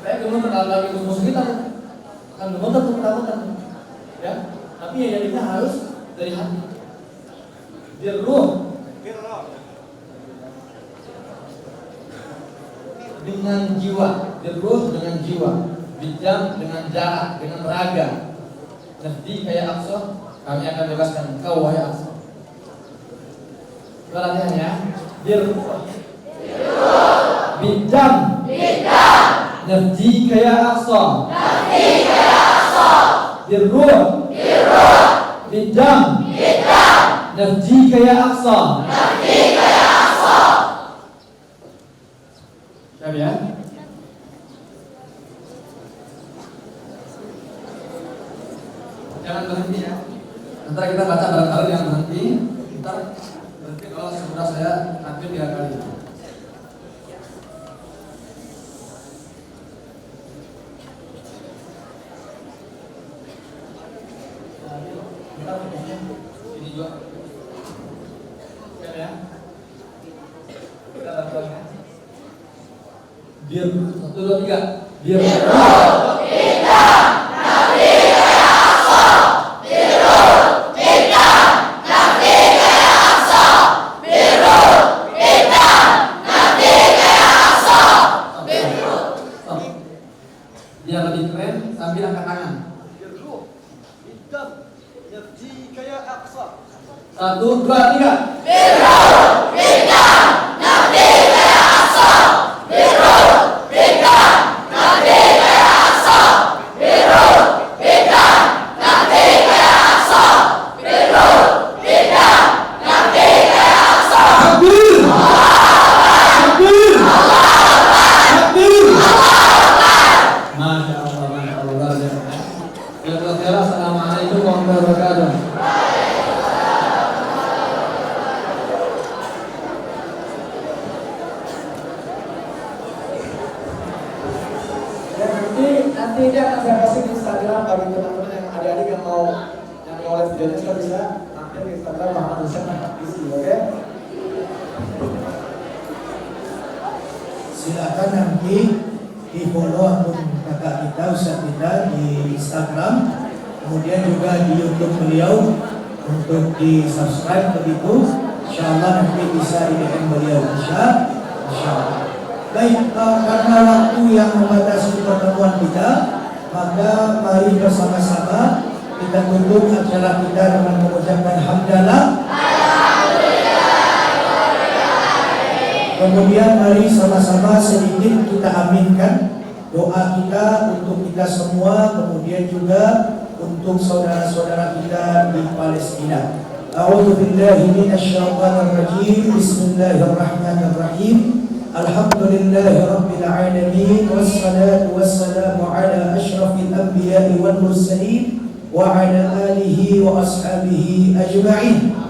Saya gemeter lagi musuh kita akan gemeter tuh ketakutan, ya. Tapi ya jadinya harus dari hati. Birruh dengan jiwa, birruh dengan jiwa, bidam dengan jarak, dengan raga. Nafdi kayak Aqsa, kami akan bebaskan engkau wahai Aqsa. Latihan ya. Birruh bidam nafdi kayak Aqsa. Birruh bidam nafdi kayak Aqsa. Siap ya? Jangan berhenti ya. Ntar kita baca barangkali yang berhenti. Ntar berhenti kalau sudah saya ambil 3 kali. Ini juga. Siap ya? Kita lakukan ya. Biar 1, 2, 3. Biar biar lebih keren sambil angkat tangan. 1, 2, 3. Assalamualaikum warahmatullahi wabarakatuh. Nanti dia akan saya kasih di Instagram bagi teman-teman yang adik-adik yang mau lihat videonya sudah bisa mampir di Instagram Muhammad Hussein isi, oke? Silakan nanti di follow akun kakak kita, Ustaz kita di Instagram, kemudian juga di YouTube beliau untuk di subscribe begitu. Insyaallah nanti bisa di DM beliau insyaallah. Baik, karena waktu yang membatasi pertemuan kita, maka mari bersama-sama kita tutup acara kita dengan mengucapkan hamdalah. Kemudian mari sama-sama sedikit kita aminkan doa kita untuk kita semua, kemudian juga untuk saudara-saudara kita di Palestina. A'udzu billahi minasyaitonir rajim. Bismillahirrahmanirrahim. Alhamdulillahi rabbil alamin wassalatu wassalamu ala asyrafil anbiya'i wal mursalin wa ala alihi wa ashabihi ajma'in.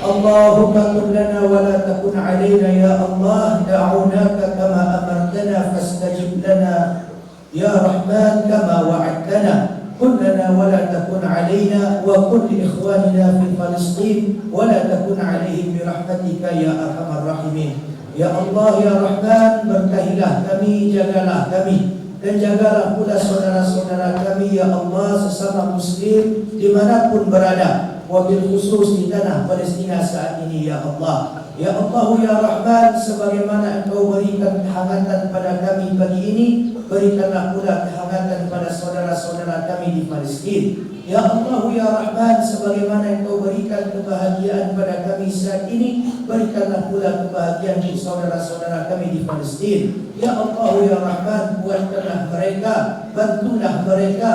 اللهم كن لنا ولا تكن علينا يا الله دعوناك كما أمرتنا فاستجب لنا يا رحمن كما وعدتنا كن لنا ولا تكن علينا وكن لإخواننا في فلسطين ولا تكن عليهم برحمتك يا أرحم الراحمين يا الله يا رحمن berkahilah kami, jagalah kami dan jagalah pula saudara-saudara kami ya Allah sesama muslim dimanapun berada, wabil khusus di tanah Palestina saat ini ya Allah. Ya Allah ya Rahman, sebagaimana Engkau berikan kehangatan pada kami pagi ini, berikanlah pula kehangatan pada saudara-saudara kami di Palestina. Ya Allah ya Rahman, sebagaimana Engkau berikan kebahagiaan pada kami saat ini, berikanlah pula kebahagiaan untuk saudara-saudara kami di Palestina. Ya Allah ya Rahman, kuatkanlah mereka, bantulah mereka.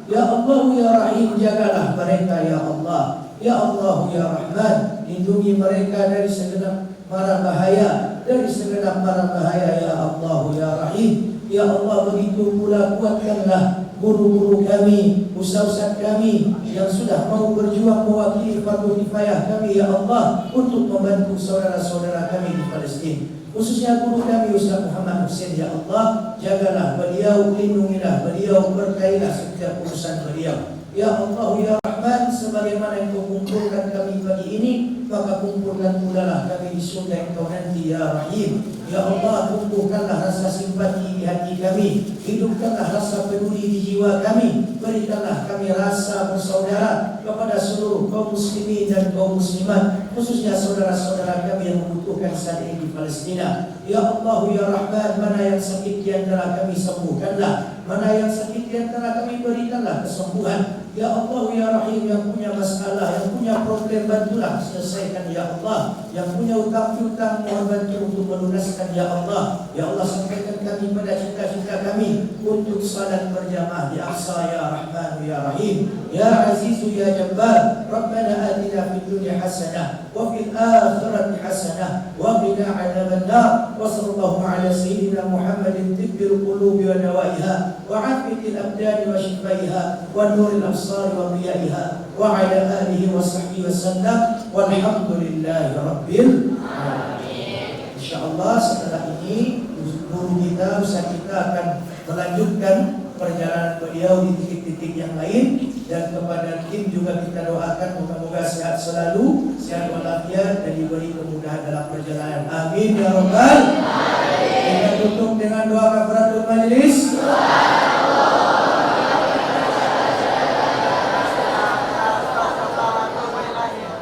Ya Allah ya Rahim, jagalah mereka ya Allah. Ya Allah ya Rahman, lindungi mereka dari segenap mara bahaya, dari segenap mara bahaya ya Allah ya Rahim. Ya Allah, begitu pula kuatkanlah guru-guru kami, ustaz-ustaz kami yang sudah mau berjuang mewakili fardu kifayah kami ya Allah untuk membantu saudara-saudara kami di Palestina. Khususnya guru kami Ustaz Muhammad Hussein ya Allah, jagalah beliau, lindungilah beliau, berkailah setiap urusan beliau. Ya Allah ya Rahman, sebagaimana Engkau kumpulkan kami pagi ini, maka kumpulkan pula lah kami di surga Engkau nanti ya Rahim. Ya Allah, tumbuhkanlah rasa simpati di hati kami, hidupkanlah rasa peduli di jiwa kami, berikanlah kami rasa bersaudara kepada seluruh kaum muslimin dan kaum muslimat, khususnya saudara-saudara kami yang membutuhkan saat ini di Palestina. Ya Allah ya Rahman, mana yang sakit di antara kami sembuhkanlah, mana yang sakit di antara kami berikanlah kesembuhan. Ya Allah ya Rahim, yang punya masalah, yang punya problem, bantulah selesaikan ya Allah. Yang punya utang-utang, mohon bantu untuk melunaskan ya Allah. Ya Allah, sampaikan kami pada cita-cita kami untuk salat berjamaah di Aqsa ya Rahman ya Rahim. Ya Azizu ya Jabbar, Rabbana atina fid dunya hasanah wa fil akhirati hasanah wa qina adzaban nar. Wa sallallahu ala sayyidina Muhammadin tibbil qulubi wa dawaiha wa afiyatil abdani wa shifaiha wa nuril absari wa dhiyaiha wa ala alihi wa sahbihi wa sallam walhamdulillahi rabbil alamin. InsyaAllah setelah ini guru kita, ustaz kita akan melanjutkan perjalanan beliau di titik-titik yang lain, dan kepada tim juga kita doakan moga-moga sehat selalu, sehat walafiat dan diberi kemudahan dalam perjalanan. Amin ya rabbal alamin. Kita tutup dengan doa kafaratul majlis.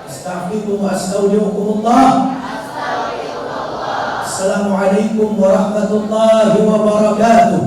Astagfirullahaladzim. Assalamualaikum warahmatullahi wabarakatuh.